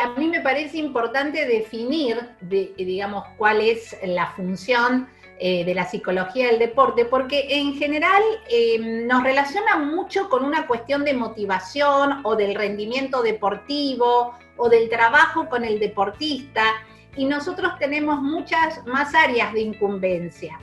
a mí me parece importante definir, digamos, cuál es la función de la psicología del deporte, porque en general nos relaciona mucho con una cuestión de motivación o del rendimiento deportivo o del trabajo con el deportista, y nosotros tenemos muchas más áreas de incumbencia.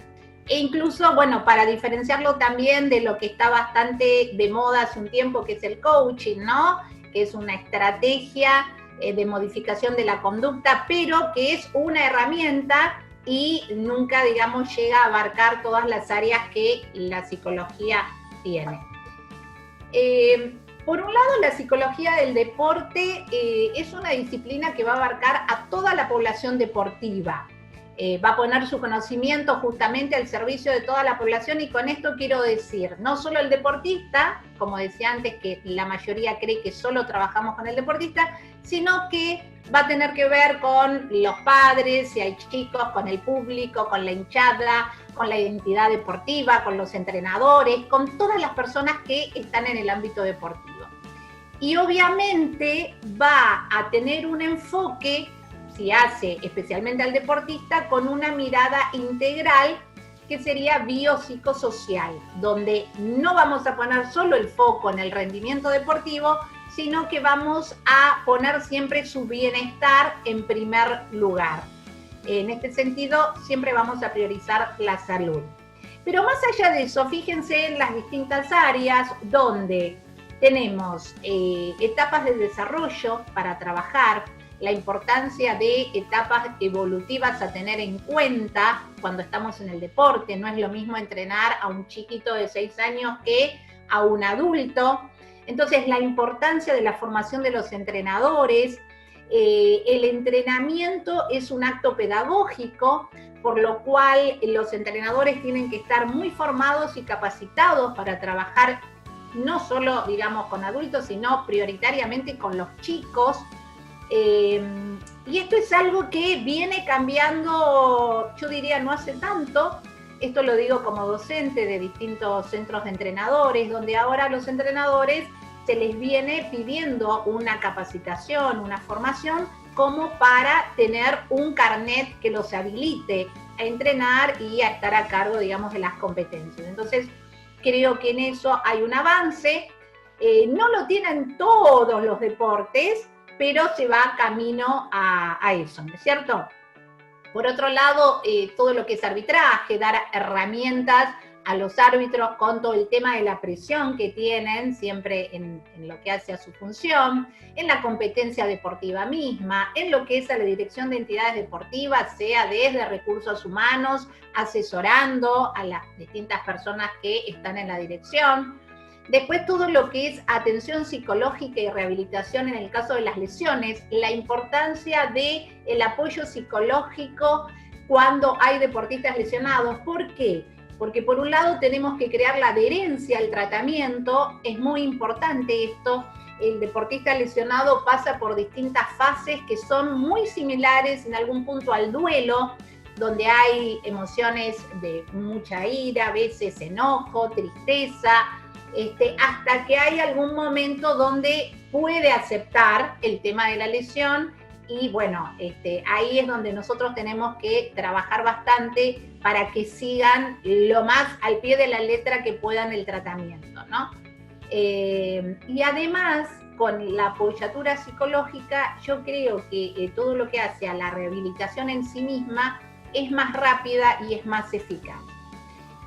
E incluso, bueno, para diferenciarlo también de lo que está bastante de moda hace un tiempo, que es el coaching, ¿no? Que es una estrategia de modificación de la conducta, pero que es una herramienta y nunca, digamos, llega a abarcar todas las áreas que la psicología tiene. Por un lado, la psicología del deporte es una disciplina que va a abarcar a toda la población deportiva. Va a poner su conocimiento justamente al servicio de toda la población, y con esto quiero decir, no solo el deportista, como decía antes, que la mayoría cree que solo trabajamos con el deportista, sino que va a tener que ver con los padres, si hay chicos, con el público, con la hinchada, con la identidad deportiva, con los entrenadores, con todas las personas que están en el ámbito deportivo. Y obviamente va a tener un enfoque, si hace especialmente al deportista, con una mirada integral que sería biopsicosocial, donde no vamos a poner solo el foco en el rendimiento deportivo, sino que vamos a poner siempre su bienestar en primer lugar. En este sentido, siempre vamos a priorizar la salud. Pero más allá de eso, fíjense en las distintas áreas donde tenemos etapas de desarrollo para trabajar, la importancia de etapas evolutivas a tener en cuenta cuando estamos en el deporte. No es lo mismo entrenar a un chiquito de 6 años que a un adulto. Entonces, la importancia de la formación de los entrenadores. El entrenamiento es un acto pedagógico, por lo cual los entrenadores tienen que estar muy formados y capacitados para trabajar no solo, digamos, con adultos, sino prioritariamente con los chicos. Y esto es algo que viene cambiando, yo diría, no hace tanto. Esto lo digo como docente de distintos centros de entrenadores, donde ahora a los entrenadores se les viene pidiendo una capacitación, una formación, como para tener un carnet que los habilite a entrenar y a estar a cargo, digamos, de las competencias. Entonces, creo que en eso hay un avance. No lo tienen todos los deportes, pero se va camino a eso, ¿no es cierto? Por otro lado, todo lo que es arbitraje, dar herramientas a los árbitros con todo el tema de la presión que tienen siempre en lo que hace a su función, en la competencia deportiva misma, en lo que es a la dirección de entidades deportivas, sea desde recursos humanos, asesorando a las distintas personas que están en la dirección. Después todo lo que es atención psicológica y rehabilitación en el caso de las lesiones, la importancia del apoyo psicológico cuando hay deportistas lesionados. ¿Por qué? Porque por un lado tenemos que crear la adherencia al tratamiento, es muy importante esto. El deportista lesionado pasa por distintas fases que son muy similares en algún punto al duelo, donde hay emociones de mucha ira, a veces enojo, tristeza, hasta que hay algún momento donde puede aceptar el tema de la lesión. Y bueno, ahí es donde nosotros tenemos que trabajar bastante para que sigan lo más al pie de la letra que puedan el tratamiento, ¿no? Y además, con la apoyatura psicológica, yo creo que todo lo que hace a la rehabilitación en sí misma es más rápida y es más eficaz.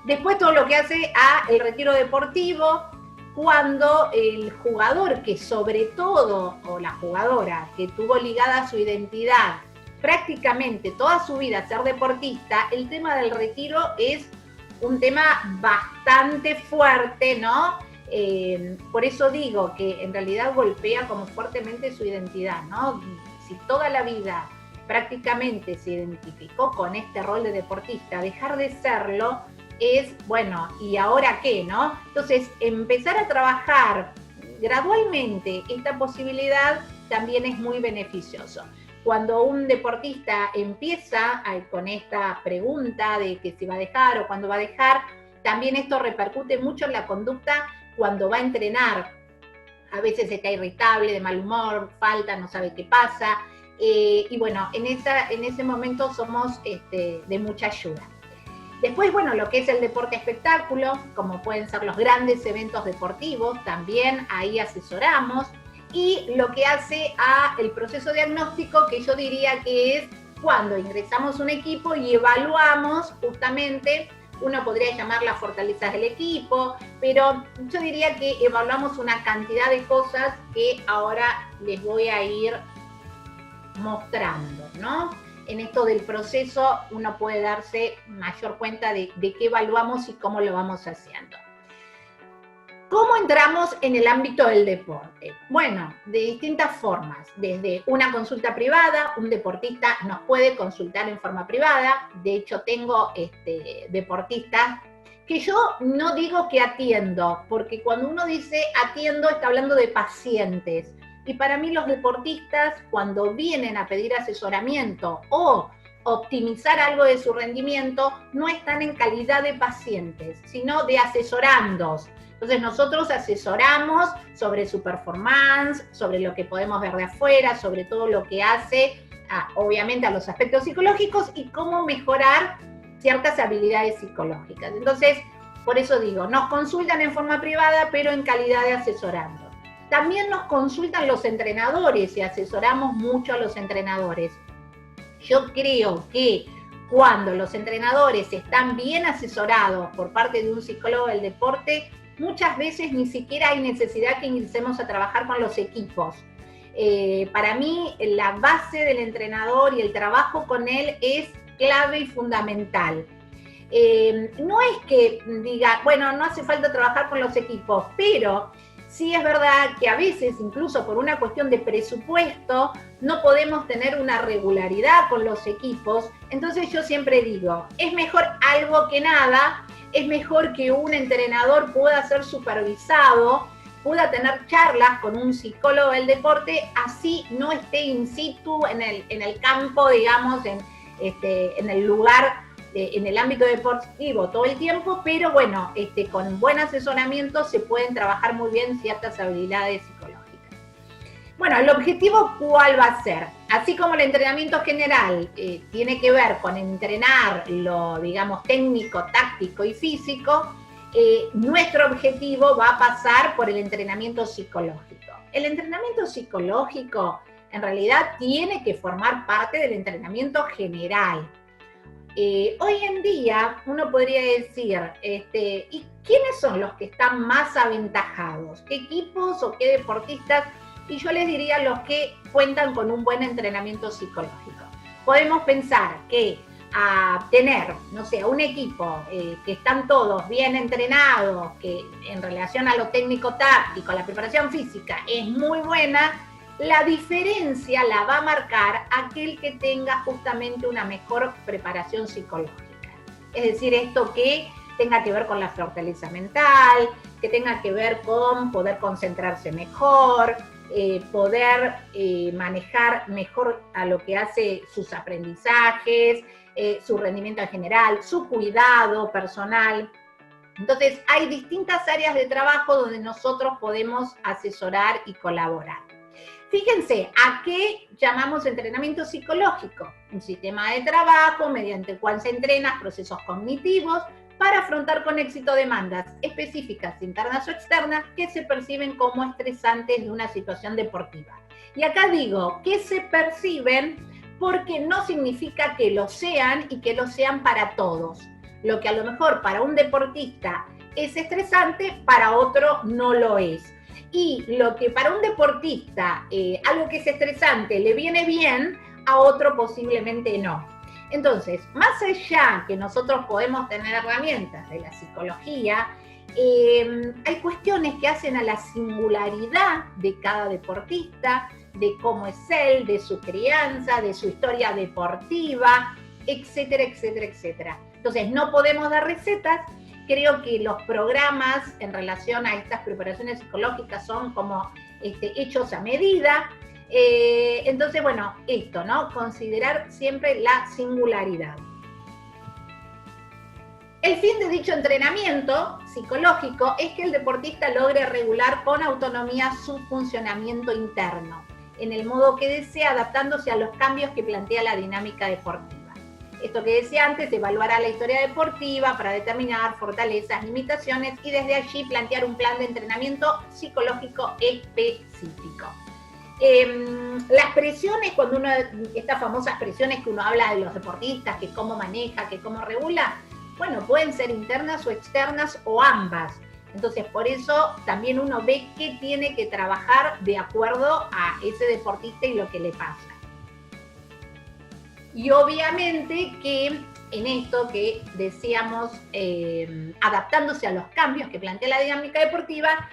Después todo lo que hace a el retiro deportivo, cuando el jugador que sobre todo, o la jugadora que tuvo ligada su identidad prácticamente toda su vida a ser deportista, el tema del retiro es un tema bastante fuerte, ¿no? Por eso digo que en realidad golpea como fuertemente su identidad, ¿no? Si toda la vida prácticamente se identificó con este rol de deportista, dejar de serlo es, bueno, ¿y ahora qué, no? Entonces, empezar a trabajar gradualmente esta posibilidad también es muy beneficioso. Cuando un deportista empieza con esta pregunta de que si va a dejar o cuándo va a dejar, también esto repercute mucho en la conducta cuando va a entrenar. a veces está irritable, de mal humor, falta, no sabe qué pasa, y bueno, en ese momento somos de mucha ayuda. Después, bueno, lo que es el deporte espectáculo, como pueden ser los grandes eventos deportivos, también ahí asesoramos, y lo que hace a el proceso diagnóstico, que yo diría que es cuando ingresamos un equipo y evaluamos justamente, uno podría llamar las fortalezas del equipo, pero yo diría que evaluamos una cantidad de cosas que ahora les voy a ir mostrando, ¿no? En esto del proceso uno puede darse mayor cuenta de qué evaluamos y cómo lo vamos haciendo. ¿Cómo entramos en el ámbito del deporte? Bueno, de distintas formas. Desde una consulta privada, un deportista nos puede consultar en forma privada. De hecho, tengo deportistas que yo no digo que atiendo, porque cuando uno dice atiendo está hablando de pacientes. Y para mí los deportistas, cuando vienen a pedir asesoramiento o optimizar algo de su rendimiento, no están en calidad de pacientes, sino de asesorandos. Entonces nosotros asesoramos sobre su performance, sobre lo que podemos ver de afuera, sobre todo lo que hace, obviamente, a los aspectos psicológicos y cómo mejorar ciertas habilidades psicológicas. Entonces, por eso digo, nos consultan en forma privada, pero en calidad de asesorando. También nos consultan los entrenadores y asesoramos mucho a los entrenadores. Yo creo que cuando los entrenadores están bien asesorados por parte de un psicólogo del deporte, muchas veces ni siquiera hay necesidad que ingresemos a trabajar con los equipos. Para mí, la base del entrenador y el trabajo con él es clave y fundamental. No es que diga, bueno, no hace falta trabajar con los equipos, pero sí es verdad que a veces, incluso por una cuestión de presupuesto, no podemos tener una regularidad con los equipos. Entonces yo siempre digo, es mejor algo que nada, es mejor que un entrenador pueda ser supervisado, pueda tener charlas con un psicólogo del deporte, así no esté in situ en el campo, digamos, en el lugar, en el ámbito deportivo todo el tiempo, pero bueno, con buen asesoramiento se pueden trabajar muy bien ciertas habilidades psicológicas. Bueno, el objetivo, ¿cuál va a ser? Así como el entrenamiento general tiene que ver con entrenar lo, digamos, técnico, táctico y físico, nuestro objetivo va a pasar por el entrenamiento psicológico. El entrenamiento psicológico, en realidad, tiene que formar parte del entrenamiento general. Hoy en día, uno podría decir, ¿y quiénes son los que están más aventajados? ¿Qué equipos o qué deportistas? Y yo les diría los que cuentan con un buen entrenamiento psicológico. Podemos pensar que a tener, no sé, un equipo que están todos bien entrenados, que en relación a lo técnico-táctico, a la preparación física, es muy buena, la diferencia la va a marcar aquel que tenga justamente una mejor preparación psicológica. Es decir, esto que tenga que ver con la fortaleza mental, que tenga que ver con poder concentrarse mejor, poder manejar mejor a lo que hace sus aprendizajes, su rendimiento en general, su cuidado personal. Entonces, hay distintas áreas de trabajo donde nosotros podemos asesorar y colaborar. Fíjense, ¿a qué llamamos entrenamiento psicológico? Un sistema de trabajo mediante el cual se entrenan procesos cognitivos para afrontar con éxito demandas específicas, internas o externas, que se perciben como estresantes de una situación deportiva. Y acá digo que se perciben porque no significa que lo sean y que lo sean para todos. Lo que a lo mejor para un deportista es estresante, para otro no lo es. Y lo que para un deportista, algo que es estresante, le viene bien, a otro posiblemente no. Entonces, más allá que nosotros podemos tener herramientas de la psicología, hay cuestiones que hacen a la singularidad de cada deportista, de cómo es él, de su crianza, de su historia deportiva, etcétera, etcétera, etcétera. Entonces, no podemos dar recetas. Creo que los programas en relación a estas preparaciones psicológicas son como hechos a medida. Entonces, bueno, esto, ¿no? Considerar siempre la singularidad. El fin de dicho entrenamiento psicológico es que el deportista logre regular con autonomía su funcionamiento interno, en el modo que desea, adaptándose a los cambios que plantea la dinámica deportiva. Esto que decía antes, evaluará la historia deportiva para determinar fortalezas, limitaciones y desde allí plantear un plan de entrenamiento psicológico específico. Las presiones, cuando uno, estas famosas presiones que uno habla de los deportistas, que cómo maneja, que cómo regula, bueno, pueden ser internas o externas o ambas. Entonces, por eso también uno ve qué tiene que trabajar de acuerdo a ese deportista y lo que le pasa. Y obviamente que en esto que decíamos, adaptándose a los cambios que plantea la dinámica deportiva,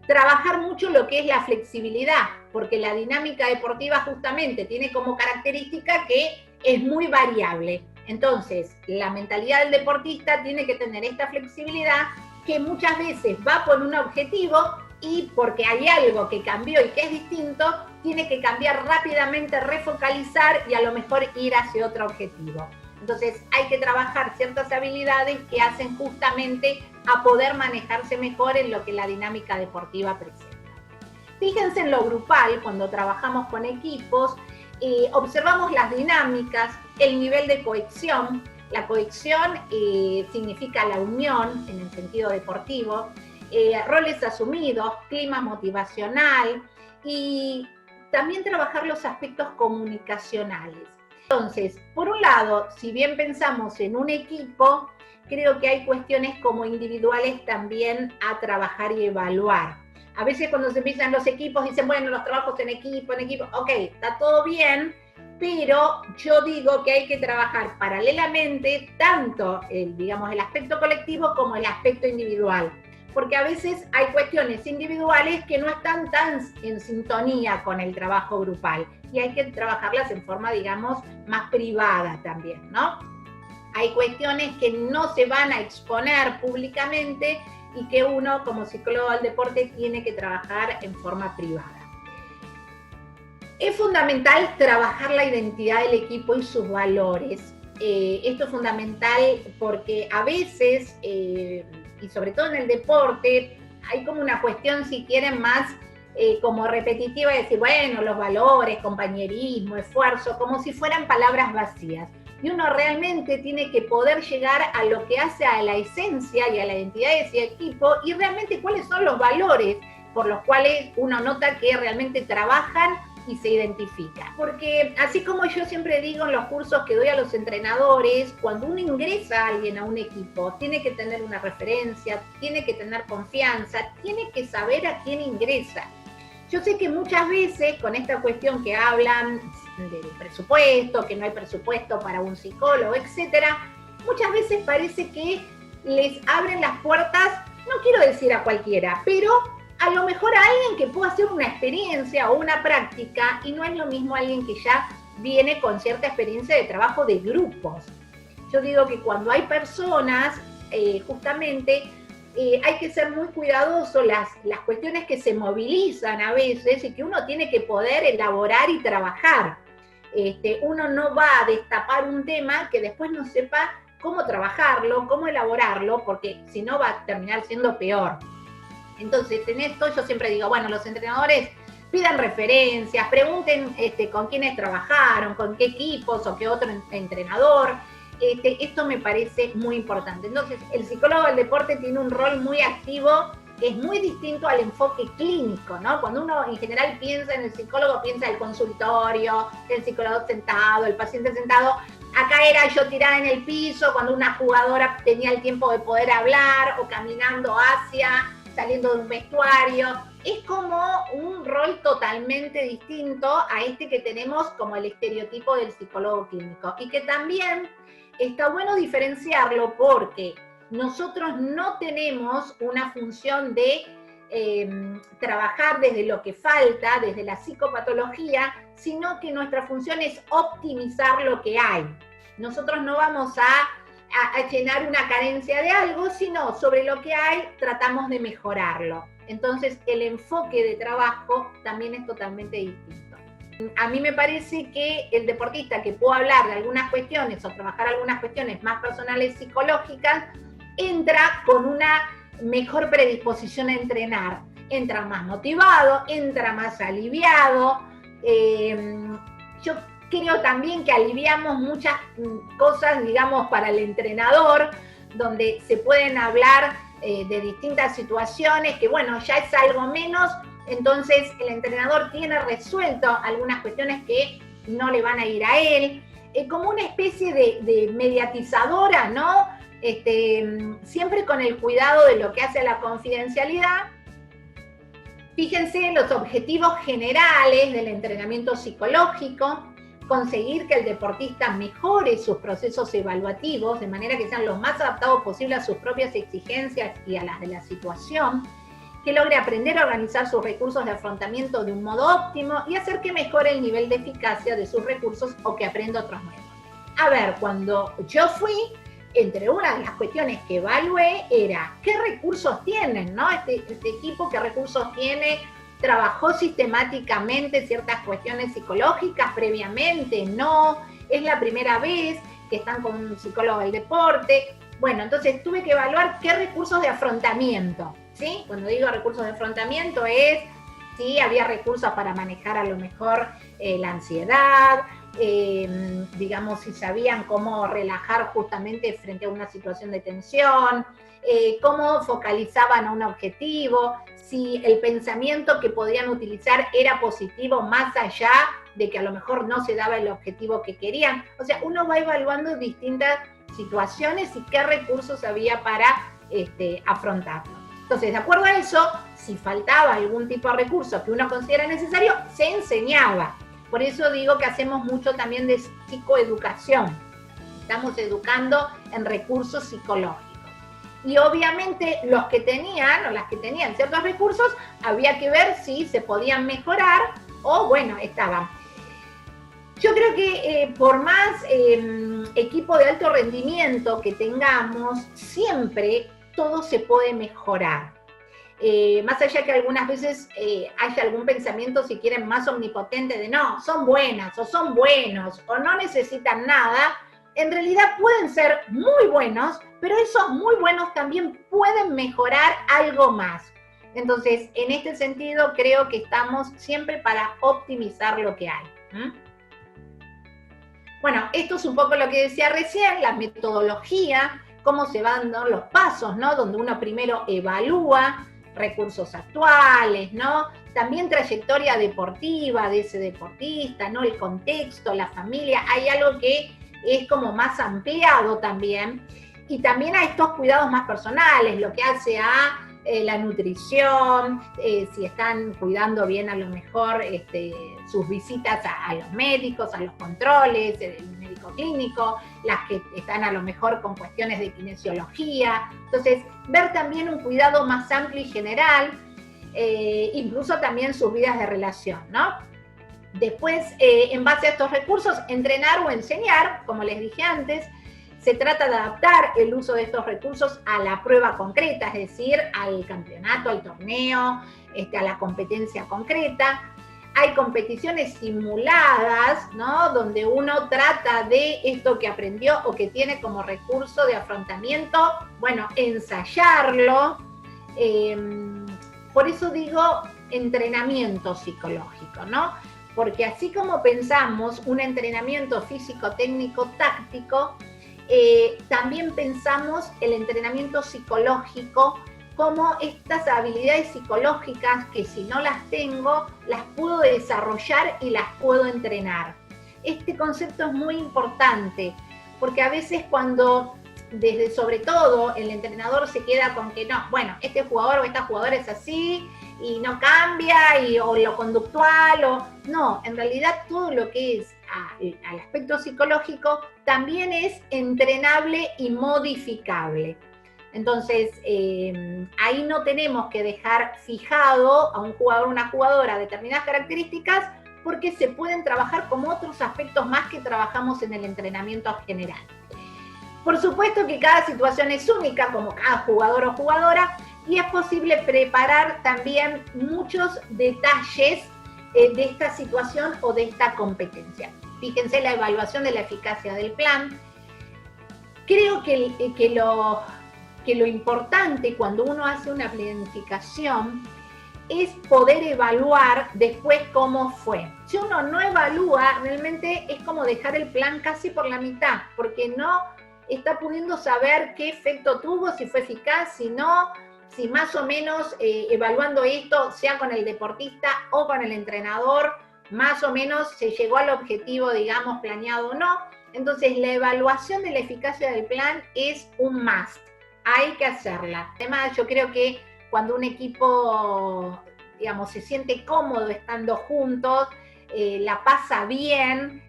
trabajar mucho lo que es la flexibilidad, porque la dinámica deportiva justamente tiene como característica que es muy variable. Entonces, la mentalidad del deportista tiene que tener esta flexibilidad que muchas veces va por un objetivo y porque hay algo que cambió y que es distinto, tiene que cambiar rápidamente, refocalizar y a lo mejor ir hacia otro objetivo. Entonces hay que trabajar ciertas habilidades que hacen justamente a poder manejarse mejor en lo que la dinámica deportiva presenta. Fíjense en lo grupal, cuando trabajamos con equipos, observamos las dinámicas, el nivel de cohesión. La cohesión significa la unión en el sentido deportivo, roles asumidos, clima motivacional y también trabajar los aspectos comunicacionales. Entonces, por un lado, si bien pensamos en un equipo, creo que hay cuestiones como individuales también a trabajar y evaluar. A veces cuando se empiezan los equipos dicen, bueno, los trabajos en equipo, ok, está todo bien, pero yo digo que hay que trabajar paralelamente tanto el aspecto colectivo como el aspecto individual. Porque a veces hay cuestiones individuales que no están tan en sintonía con el trabajo grupal y hay que trabajarlas en forma, digamos, más privada también, ¿no? Hay cuestiones que no se van a exponer públicamente y que uno, como psicólogo del deporte, tiene que trabajar en forma privada. Es fundamental trabajar la identidad del equipo y sus valores. Esto es fundamental porque a veces, y sobre todo en el deporte, hay como una cuestión, si quieren, más como repetitiva de decir, bueno, los valores, compañerismo, esfuerzo, como si fueran palabras vacías. Y uno realmente tiene que poder llegar a lo que hace a la esencia y a la identidad de ese equipo y realmente cuáles son los valores por los cuales uno nota que realmente trabajan y se identifica. Porque así como yo siempre digo en los cursos que doy a los entrenadores, cuando uno ingresa a alguien a un equipo, tiene que tener una referencia, tiene que tener confianza, tiene que saber a quién ingresa. Yo sé que muchas veces con esta cuestión que hablan del presupuesto, que no hay presupuesto para un psicólogo, etcétera, muchas veces parece que les abren las puertas, no quiero decir a cualquiera, pero a lo mejor a alguien que pueda hacer una experiencia o una práctica y no es lo mismo alguien que ya viene con cierta experiencia de trabajo de grupos. Yo digo que cuando hay personas, justamente hay que ser muy cuidadoso las cuestiones que se movilizan a veces y que uno tiene que poder elaborar y trabajar. Uno no va a destapar un tema que después no sepa cómo trabajarlo, cómo elaborarlo, porque si no va a terminar siendo peor. Entonces, en esto yo siempre digo, bueno, los entrenadores pidan referencias, pregunten con quiénes trabajaron, con qué equipos o qué otro entrenador. Esto me parece muy importante. Entonces, el psicólogo del deporte tiene un rol muy activo, que es muy distinto al enfoque clínico, ¿no? Cuando uno en general piensa en el psicólogo, piensa en el consultorio, el psicólogo sentado, el paciente sentado. Acá era yo tirada en el piso cuando una jugadora tenía el tiempo de poder hablar o caminando hacia, saliendo de un vestuario. Es como un rol totalmente distinto a este que tenemos como el estereotipo del psicólogo clínico. Y que también está bueno diferenciarlo porque nosotros no tenemos una función de trabajar desde lo que falta, desde la psicopatología, sino que nuestra función es optimizar lo que hay. Nosotros no vamos a llenar una carencia de algo, sino sobre lo que hay tratamos de mejorarlo. Entonces el enfoque de trabajo también es totalmente distinto. A mí me parece que el deportista que pueda hablar de algunas cuestiones o trabajar algunas cuestiones más personales psicológicas entra con una mejor predisposición a entrenar, entra más motivado, entra más aliviado. Yo creo también que aliviamos muchas cosas, digamos, para el entrenador, donde se pueden hablar de distintas situaciones, que bueno, ya es algo menos, entonces el entrenador tiene resuelto algunas cuestiones que no le van a ir a él, como una especie de mediatizadora, ¿no? Siempre con el cuidado de lo que hace a la confidencialidad. Fíjense los objetivos generales del entrenamiento psicológico, conseguir que el deportista mejore sus procesos evaluativos de manera que sean lo más adaptados posible a sus propias exigencias y a las de la situación, que logre aprender a organizar sus recursos de afrontamiento de un modo óptimo y hacer que mejore el nivel de eficacia de sus recursos o que aprenda otros nuevos. A ver, cuando yo fui, entre una de las cuestiones que evalué era qué recursos tienen, ¿no? Este equipo, qué recursos tiene, trabajó sistemáticamente ciertas cuestiones psicológicas previamente, no, es la primera vez que están con un psicólogo del deporte. Bueno, entonces tuve que evaluar qué recursos de afrontamiento, ¿sí? Cuando digo recursos de afrontamiento es si había recursos para manejar a lo mejor la ansiedad, digamos, si sabían cómo relajar justamente frente a una situación de tensión, cómo focalizaban a un objetivo, si el pensamiento que podían utilizar era positivo más allá de que a lo mejor no se daba el objetivo que querían. O sea, uno va evaluando distintas situaciones y qué recursos había para afrontarlo. Entonces, de acuerdo a eso, si faltaba algún tipo de recurso que uno considera necesario, se enseñaba. Por eso digo que hacemos mucho también de psicoeducación. Estamos educando en recursos psicológicos. Y obviamente los que tenían o las que tenían ciertos recursos, había que ver si se podían mejorar o, bueno, estaban. Yo creo que por más equipo de alto rendimiento que tengamos, siempre todo se puede mejorar. Más allá que algunas veces haya algún pensamiento, si quieren, más omnipotente de no, son buenas o son buenos o no necesitan nada, en realidad pueden ser muy buenos, pero esos muy buenos también pueden mejorar algo más. Entonces, en este sentido, creo que estamos siempre para optimizar lo que hay. Bueno, esto es un poco lo que decía recién, la metodología, cómo se van dando los pasos, ¿no? Donde uno primero evalúa recursos actuales, ¿no? También trayectoria deportiva de ese deportista, ¿no? El contexto, la familia, hay algo que es como más ampliado también. Y también a estos cuidados más personales, lo que hace a la nutrición, si están cuidando bien a lo mejor sus visitas a los médicos, a los controles, el médico clínico, las que están a lo mejor con cuestiones de kinesiología. Entonces, ver también un cuidado más amplio y general, incluso también sus vidas de relación, ¿no? Después, en base a estos recursos, entrenar o enseñar, como les dije antes. Se trata de adaptar el uso de estos recursos a la prueba concreta, es decir, al campeonato, al torneo, a la competencia concreta. Hay competiciones simuladas, ¿no? Donde uno trata de esto que aprendió o que tiene como recurso de afrontamiento, bueno, ensayarlo. Por eso digo entrenamiento psicológico, ¿no? Porque así como pensamos un entrenamiento físico, técnico, táctico, también pensamos el entrenamiento psicológico como estas habilidades psicológicas que si no las tengo, las puedo desarrollar y las puedo entrenar. Este concepto es muy importante, porque a veces cuando, desde sobre todo, el entrenador se queda con que no, bueno, este jugador o esta jugadora es así, y no cambia, o lo conductual, o no, en realidad todo lo que es al aspecto psicológico también es entrenable y modificable. Entonces, ahí no tenemos que dejar fijado a un jugador o una jugadora determinadas características, porque se pueden trabajar como otros aspectos más que trabajamos en el entrenamiento general. Por supuesto que cada situación es única, como cada jugador o jugadora, y es posible preparar también muchos detalles de esta situación o de esta competencia. Fíjense la evaluación de la eficacia del plan. Creo que que lo importante cuando uno hace una planificación es poder evaluar después cómo fue. Si uno no evalúa, realmente es como dejar el plan casi por la mitad, porque no está pudiendo saber qué efecto tuvo, si fue eficaz, si no, si más o menos evaluando esto, sea con el deportista o con el entrenador, más o menos se llegó al objetivo, digamos, planeado o no. Entonces, la evaluación de la eficacia del plan es un must. Hay que hacerla. Además, yo creo que cuando un equipo, digamos, se siente cómodo estando juntos, la pasa bien,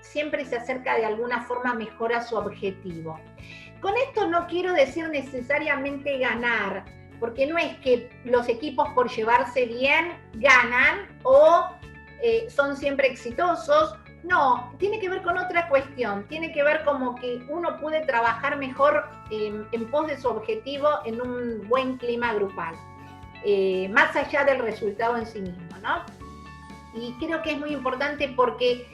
siempre se acerca de alguna forma mejor a su objetivo. Con esto no quiero decir necesariamente ganar, porque no es que los equipos por llevarse bien ganan o son siempre exitosos. No, tiene que ver con otra cuestión, tiene que ver como que uno puede trabajar mejor en pos de su objetivo en un buen clima grupal, más allá del resultado en sí mismo, ¿no? Y creo que es muy importante porque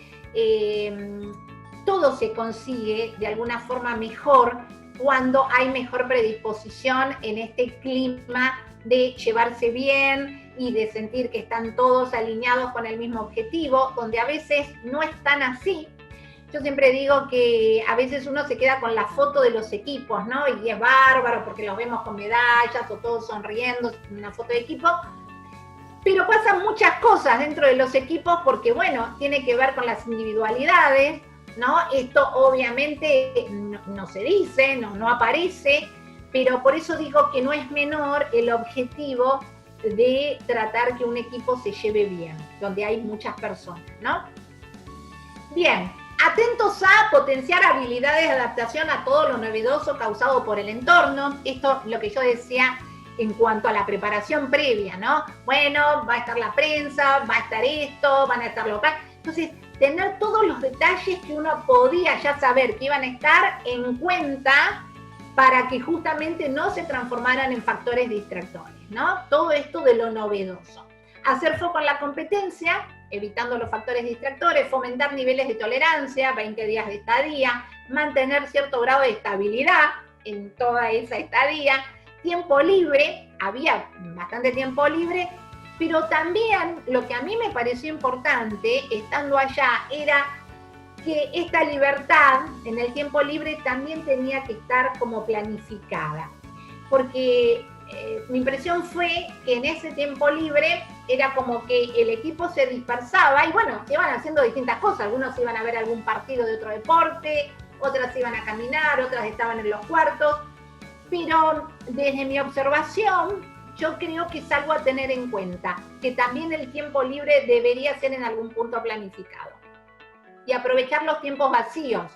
todo se consigue de alguna forma mejor cuando hay mejor predisposición en este clima de llevarse bien y de sentir que están todos alineados con el mismo objetivo, donde a veces no es tan así. Yo siempre digo que a veces uno se queda con la foto de los equipos, ¿no? Y es bárbaro porque los vemos con medallas o todos sonriendo, una foto de equipo. Pero pasan muchas cosas dentro de los equipos porque, bueno, tiene que ver con las individualidades, ¿no? Esto obviamente no se dice, no aparece, pero por eso digo que no es menor el objetivo de tratar que un equipo se lleve bien, donde hay muchas personas, ¿no? Bien, atentos a potenciar habilidades de adaptación a todo lo novedoso causado por el entorno. Esto lo que yo decía en cuanto a la preparación previa, ¿no? Bueno, va a estar la prensa, va a estar esto, van a estar locales. Entonces, tener todos los detalles que uno podía ya saber que iban a estar en cuenta para que justamente no se transformaran en factores distractores, ¿no? Todo esto de lo novedoso. Hacer foco en la competencia, evitando los factores distractores, fomentar niveles de tolerancia, 20 días de estadía, mantener cierto grado de estabilidad en toda esa estadía, tiempo libre, había bastante tiempo libre, pero también lo que a mí me pareció importante, estando allá, era que esta libertad en el tiempo libre también tenía que estar como planificada, porque mi impresión fue que en ese tiempo libre era como que el equipo se dispersaba y bueno, iban haciendo distintas cosas, algunos iban a ver algún partido de otro deporte, otras iban a caminar, otras estaban en los cuartos, pero desde mi observación yo creo que es algo a tener en cuenta, que también el tiempo libre debería ser en algún punto planificado. Y aprovechar los tiempos vacíos.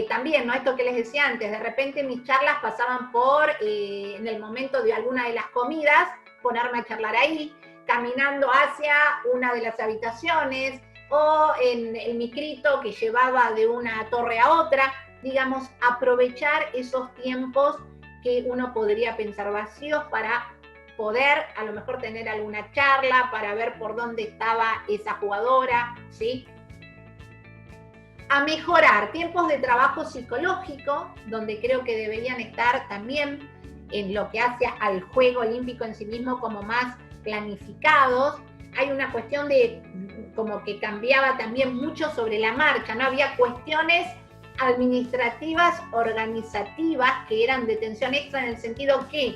También, ¿no? Esto que les decía antes, de repente mis charlas pasaban por, en el momento de alguna de las comidas, ponerme a charlar ahí, caminando hacia una de las habitaciones, o en el micrito que llevaba de una torre a otra, digamos, aprovechar esos tiempos que uno podría pensar vacíos para poder a lo mejor tener alguna charla, para ver por dónde estaba esa jugadora, ¿sí? A mejorar tiempos de trabajo psicológico, donde creo que deberían estar también en lo que hace al juego olímpico en sí mismo como más planificados. Hay una cuestión de como que cambiaba también mucho sobre la marcha, ¿no? Había cuestiones administrativas, organizativas, que eran de tensión extra en el sentido que,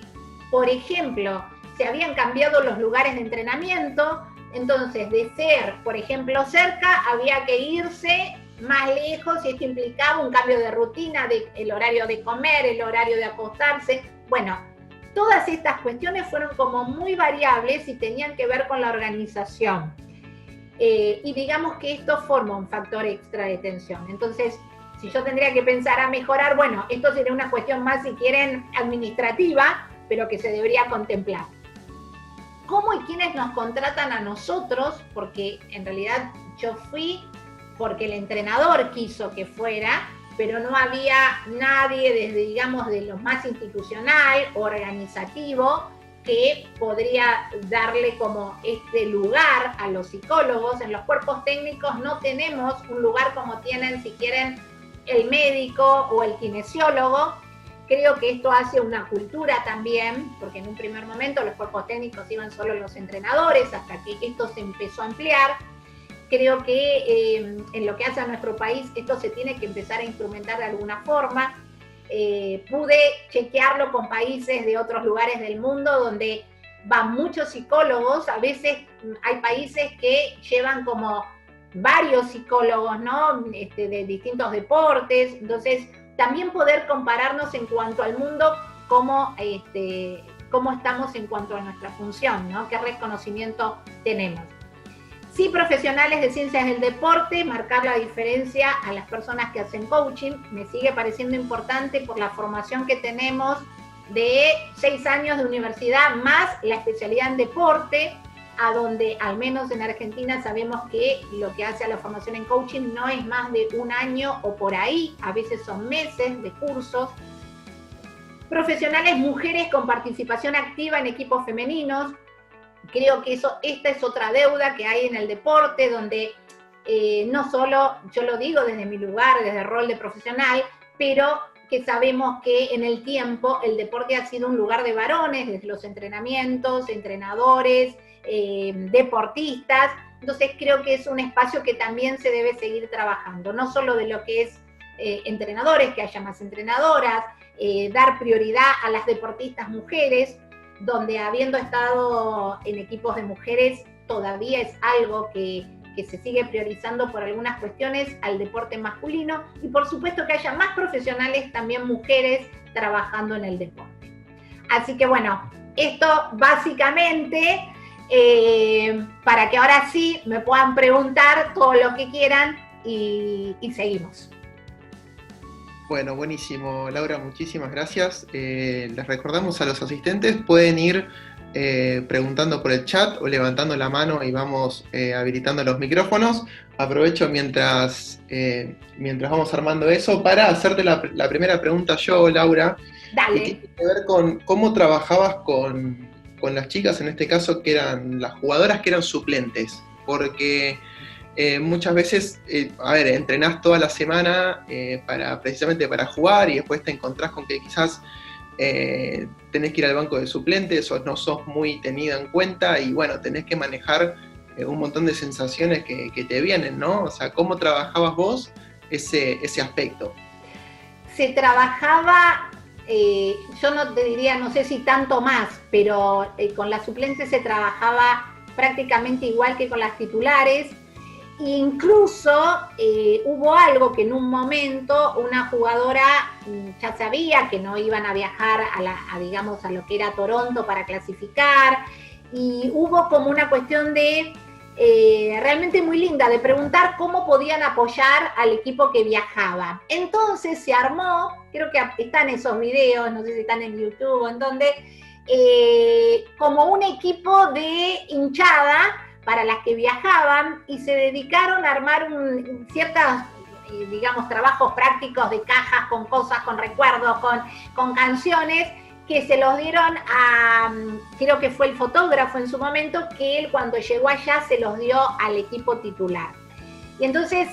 por ejemplo, se habían cambiado los lugares de entrenamiento, entonces de ser, por ejemplo, cerca, había que irse más lejos y esto implicaba un cambio de rutina, el horario de comer, el horario de acostarse. Bueno, todas estas cuestiones fueron como muy variables y tenían que ver con la organización. Y digamos que esto forma un factor extra de tensión. Entonces, si yo tendría que pensar a mejorar, bueno, esto sería una cuestión más, si quieren, administrativa, pero que se debería contemplar. ¿Cómo y quiénes nos contratan a nosotros? Porque en realidad yo fui porque el entrenador quiso que fuera, pero no había nadie desde, digamos, de lo más institucional, organizativo, que podría darle como este lugar a los psicólogos. En los cuerpos técnicos no tenemos un lugar como tienen, si quieren, el médico o el kinesiólogo, Creo que esto hace una cultura también, porque en un primer momento los cuerpos técnicos iban solo los entrenadores, hasta que esto se empezó a ampliar. Creo que en lo que hace a nuestro país esto se tiene que empezar a instrumentar de alguna forma. Pude chequearlo con países de otros lugares del mundo donde van muchos psicólogos. A veces hay países que llevan como varios psicólogos, ¿no? De distintos deportes. Entonces, también poder compararnos en cuanto al mundo, cómo estamos en cuanto a nuestra función, ¿no? Qué reconocimiento tenemos. Sí, profesionales de ciencias del deporte, marcar la diferencia a las personas que hacen coaching, me sigue pareciendo importante por la formación que tenemos de 6 años de universidad, más la especialidad en deporte, a donde al menos en Argentina sabemos que lo que hace a la formación en coaching no es más de 1 año o por ahí, a veces son meses de cursos. Profesionales mujeres con participación activa en equipos femeninos. Creo que esta es otra deuda que hay en el deporte, donde no solo, yo lo digo desde mi lugar, desde el rol de profesional, pero que sabemos que en el tiempo el deporte ha sido un lugar de varones, desde los entrenamientos, entrenadores, deportistas. Entonces creo que es un espacio que también se debe seguir trabajando, no solo de lo que es entrenadores, que haya más entrenadoras, dar prioridad a las deportistas mujeres, donde habiendo estado en equipos de mujeres todavía es algo que se sigue priorizando por algunas cuestiones al deporte masculino, y por supuesto que haya más profesionales, también mujeres, trabajando en el deporte. Así que bueno, esto básicamente para que ahora sí me puedan preguntar todo lo que quieran y seguimos. Bueno, buenísimo, Laura, muchísimas gracias. Les recordamos a los asistentes, pueden ir preguntando por el chat o levantando la mano y vamos habilitando los micrófonos. Aprovecho mientras vamos armando eso para hacerte la primera pregunta yo, Laura. Dale. Que tiene que ver con cómo trabajabas con las chicas, en este caso, que eran las jugadoras que eran suplentes, porque muchas veces, entrenás toda la semana precisamente para jugar, y después te encontrás con que quizás tenés que ir al banco de suplentes o no sos muy tenida en cuenta, y bueno, tenés que manejar un montón de sensaciones que te vienen, ¿no? O sea, ¿cómo trabajabas vos ese aspecto? Se trabajaba, yo no te diría, no sé si tanto más, pero con las suplentes se trabajaba prácticamente igual que con las titulares. Incluso hubo algo que en un momento una jugadora ya sabía que no iban a viajar digamos, a lo que era Toronto para clasificar, y hubo como una cuestión de realmente muy linda, de preguntar cómo podían apoyar al equipo que viajaba. Entonces se armó, creo que están esos videos, no sé si están en YouTube, en donde como un equipo de hinchada para las que viajaban, y se dedicaron a armar ciertos, digamos, trabajos prácticos de cajas con cosas, con recuerdos, con canciones, que se los dieron a, creo que fue el fotógrafo en su momento, que él cuando llegó allá se los dio al equipo titular. Y entonces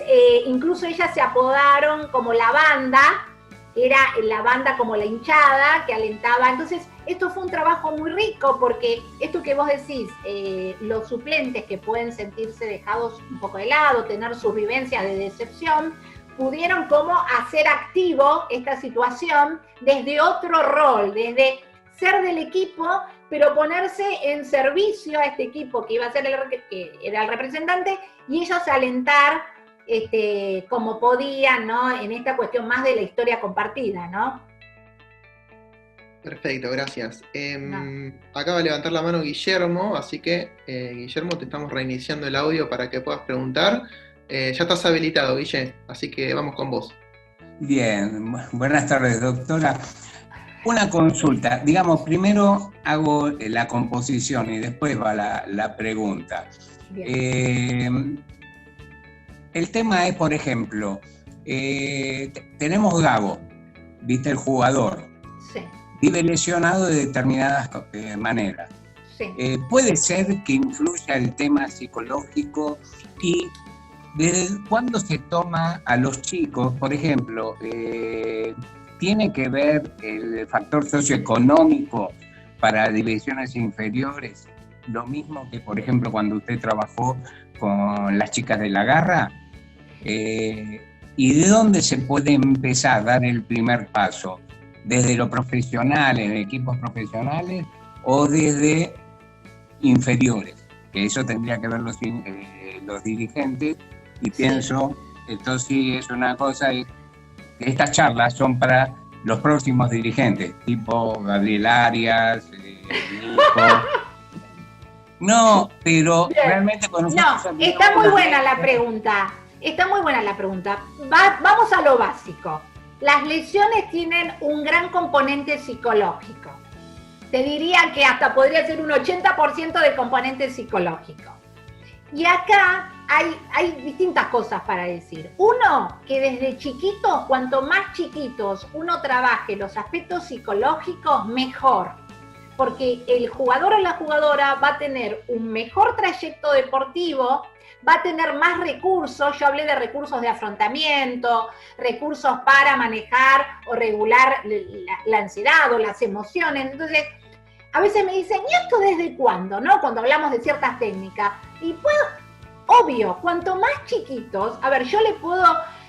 incluso ellas se apodaron como la banda, era la banda como la hinchada que alentaba. Entonces esto fue un trabajo muy rico, porque esto que vos decís, los suplentes que pueden sentirse dejados un poco de lado, tener sus vivencias de decepción, pudieron como hacer activo esta situación desde otro rol, desde ser del equipo, pero ponerse en servicio a este equipo que iba a ser que era el representante, y ellos alentar como podían, ¿no? En esta cuestión más de la historia compartida, ¿no? Perfecto, gracias. Acaba de levantar la mano Guillermo, así que Guillermo, te estamos reiniciando el audio para que puedas preguntar. Ya estás habilitado, Guille, así que vamos con vos. Bien, buenas tardes, doctora. Una consulta, digamos, primero hago la composición y después va la pregunta. El tema es, por ejemplo, tenemos Gabo, ¿viste? El jugador. Sí. Vive lesionado de determinadas maneras. Sí. Puede ser que influya el tema psicológico, y ¿desde cuándo se toma a los chicos, por ejemplo, ¿tiene que ver el factor socioeconómico para divisiones inferiores? Lo mismo que, por ejemplo, cuando usted trabajó con las chicas de la garra. ¿Y de dónde se puede empezar a dar el primer paso? ¿Desde lo profesional, en equipos profesionales, o desde inferiores? Que eso tendría que ver los dirigentes, y pienso, esto sí es una cosa, que estas charlas son para los próximos dirigentes, tipo Gabriel Arias, Nico. No, pero bien. realmente con No, está muy buena la pregunta. Está muy buena la pregunta. Vamos a lo básico. Las lesiones tienen un gran componente psicológico. Te diría que hasta podría ser un 80% de componente psicológico. Y acá hay distintas cosas para decir. Uno, que desde chiquitos, cuanto más chiquitos uno trabaje los aspectos psicológicos, mejor. Porque el jugador o la jugadora va a tener un mejor trayecto deportivo, va a tener más recursos. Yo hablé de recursos de afrontamiento, recursos para manejar o regular la ansiedad o las emociones. Entonces, a veces me dicen, ¿y esto desde cuándo? ¿No? Cuando hablamos de ciertas técnicas. Y puedo, obvio, cuanto más chiquitos, a ver, yo le puedo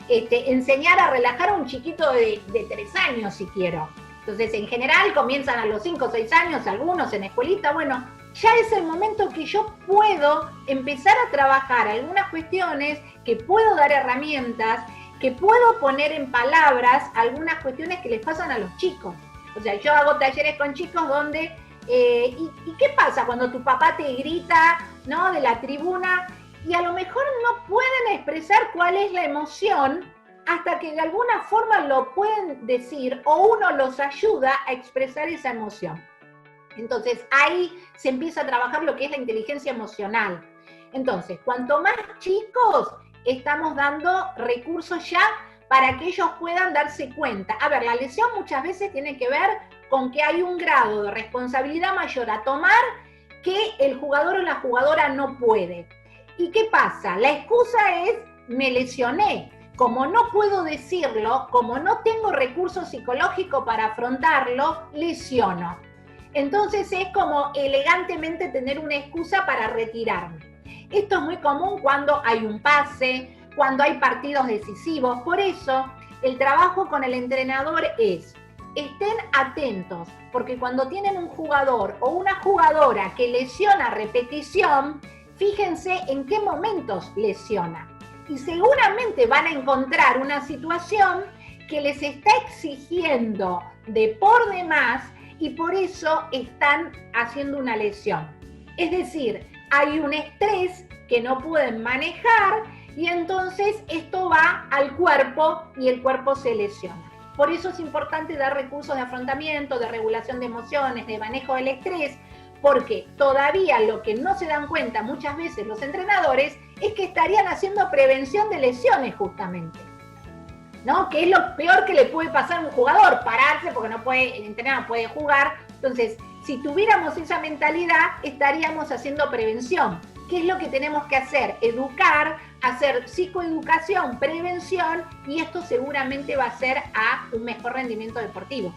enseñar a relajar a un chiquito de 3 años si quiero. Entonces, en general, comienzan a los 5 o 6 años, algunos en escuelita. Bueno, ya es el momento que yo puedo empezar a trabajar algunas cuestiones, que puedo dar herramientas, que puedo poner en palabras algunas cuestiones que les pasan a los chicos. O sea, yo hago talleres con chicos donde... ¿y qué pasa cuando tu papá te grita, ¿no?, de la tribuna, y a lo mejor no pueden expresar cuál es la emoción hasta que de alguna forma lo pueden decir o uno los ayuda a expresar esa emoción? Entonces ahí se empieza a trabajar lo que es la inteligencia emocional. Entonces, cuanto más chicos, estamos dando recursos ya para que ellos puedan darse cuenta. A ver, la lesión muchas veces tiene que ver con que hay un grado de responsabilidad mayor a tomar que el jugador o la jugadora no puede. ¿Y qué pasa? La excusa es, me lesioné. Como no puedo decirlo, como no tengo recursos psicológicos para afrontarlo, lesiono. Entonces es como elegantemente tener una excusa para retirarme. Esto es muy común cuando hay un pase, cuando hay partidos decisivos. Por eso el trabajo con el entrenador es, estén atentos, porque cuando tienen un jugador o una jugadora que lesiona a repetición, fíjense en qué momentos lesiona. Y seguramente van a encontrar una situación que les está exigiendo de por demás y por eso están haciendo una lesión. Es decir, hay un estrés que no pueden manejar y entonces esto va al cuerpo y el cuerpo se lesiona. Por eso es importante dar recursos de afrontamiento, de regulación de emociones, de manejo del estrés, porque todavía lo que no se dan cuenta muchas veces los entrenadores es que estarían haciendo prevención de lesiones justamente, ¿no? Que es lo peor que le puede pasar a un jugador, pararse porque no puede, el entrenador no puede jugar. Entonces, si tuviéramos esa mentalidad, estaríamos haciendo prevención. ¿Qué es lo que tenemos que hacer? Educar, hacer psicoeducación, prevención, y esto seguramente va a ser a un mejor rendimiento deportivo.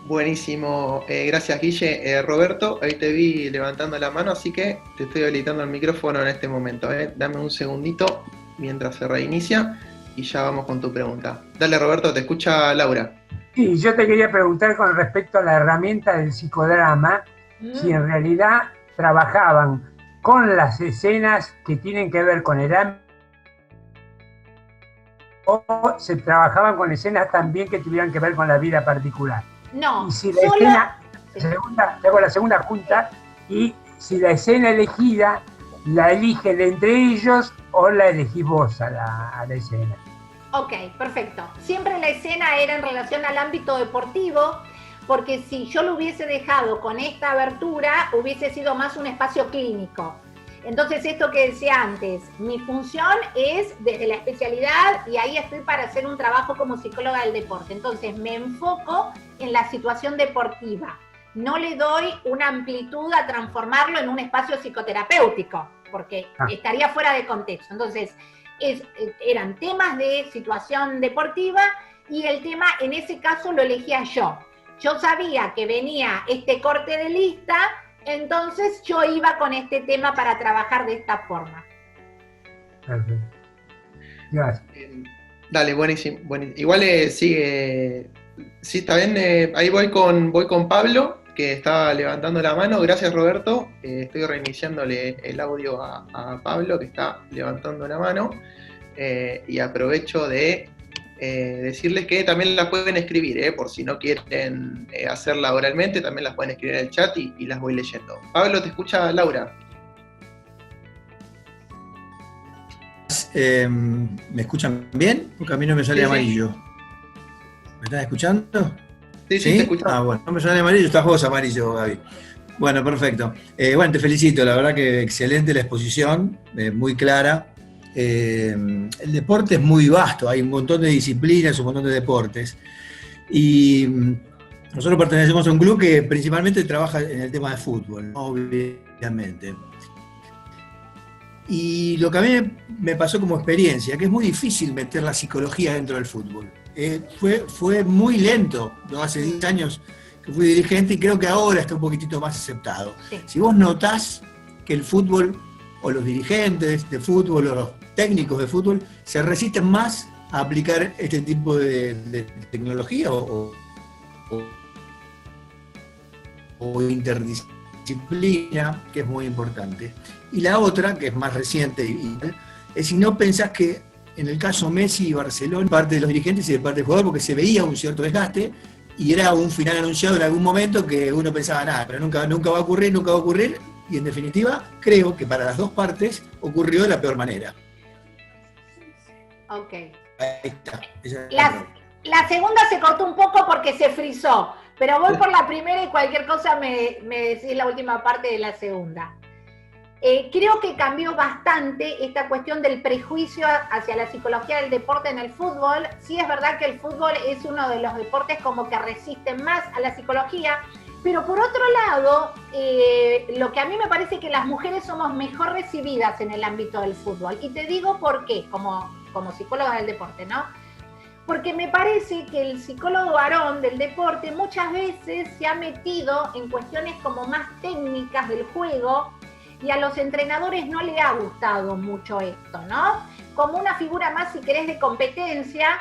Buenísimo, gracias Guille. Roberto, ahí te vi levantando la mano, así que te estoy habilitando el micrófono en este momento. Dame un segundito mientras se reinicia y ya vamos con tu pregunta. Dale Roberto, te escucha Laura. Sí, yo te quería preguntar con respecto a la herramienta del psicodrama, si en realidad trabajaban con las escenas que tienen que ver con el ámbito o se trabajaban con escenas también que tuvieran que ver con la vida particular. No, y si la escena, hago la segunda junta, y si la escena elegida la eligen entre ellos o la elegís vos a la escena. Ok, perfecto. Siempre la escena era en relación al ámbito deportivo, porque si yo lo hubiese dejado con esta abertura, hubiese sido más un espacio clínico. Entonces, esto que decía antes, mi función es desde la especialidad y ahí estoy para hacer un trabajo como psicóloga del deporte. Entonces, me enfoco en la situación deportiva. No le doy una amplitud a transformarlo en un espacio psicoterapéutico, porque estaría fuera de contexto. Entonces, eran temas de situación deportiva y el tema en ese caso lo elegía yo. Yo sabía que venía este corte de lista, entonces yo iba con este tema para trabajar de esta forma. Perfecto. Gracias. Dale, buenísimo. Igual sigue. Sí, está bien. Ahí voy con Pablo, que está levantando la mano. Gracias, Roberto. Estoy reiniciándole el audio a Pablo, que está levantando la mano. Y aprovecho de decirles que también las pueden escribir, por si no quieren hacerla oralmente, también las pueden escribir en el chat y las voy leyendo. Pablo, te escucha Laura. ¿Me escuchan bien? Porque a mí no me sale amarillo. ¿Me están escuchando? Sí, te escucho. Bueno, no me sale amarillo, estás vos amarillo, Gaby. Bueno, perfecto. Bueno, te felicito, la verdad que excelente la exposición, muy clara. El deporte es muy vasto, hay un montón de disciplinas, un montón de deportes. Y nosotros pertenecemos a un club que principalmente trabaja en el tema de fútbol, obviamente. Y lo que a mí me pasó como experiencia, que es muy difícil meter la psicología dentro del fútbol. Fue muy lento, yo hace 10 años que fui dirigente y creo que ahora está un poquitito más aceptado. Sí. Si vos notás que el fútbol, o los dirigentes de fútbol, o los técnicos de fútbol, se resisten más a aplicar este tipo de tecnología o interdisciplina, que es muy importante. Y la otra, que es más reciente, es si no pensás que en el caso Messi y Barcelona, parte de los dirigentes y de parte del jugador, porque se veía un cierto desgaste, y era un final anunciado en algún momento que uno pensaba, nada, pero nunca va a ocurrir, y en definitiva, creo que para las dos partes ocurrió de la peor manera. Ok. Ahí está. La segunda se cortó un poco porque se frizó, pero voy por la primera y cualquier cosa me decís la última parte de la segunda. Creo que cambió bastante esta cuestión del prejuicio hacia la psicología del deporte en el fútbol. Sí es verdad que el fútbol es uno de los deportes como que resisten más a la psicología, pero por otro lado, lo que a mí me parece que las mujeres somos mejor recibidas en el ámbito del fútbol. Y te digo por qué, como psicóloga del deporte, ¿no? Porque me parece que el psicólogo varón del deporte muchas veces se ha metido en cuestiones como más técnicas del juego, y a los entrenadores no le ha gustado mucho esto, ¿no? Como una figura más, si querés, de competencia,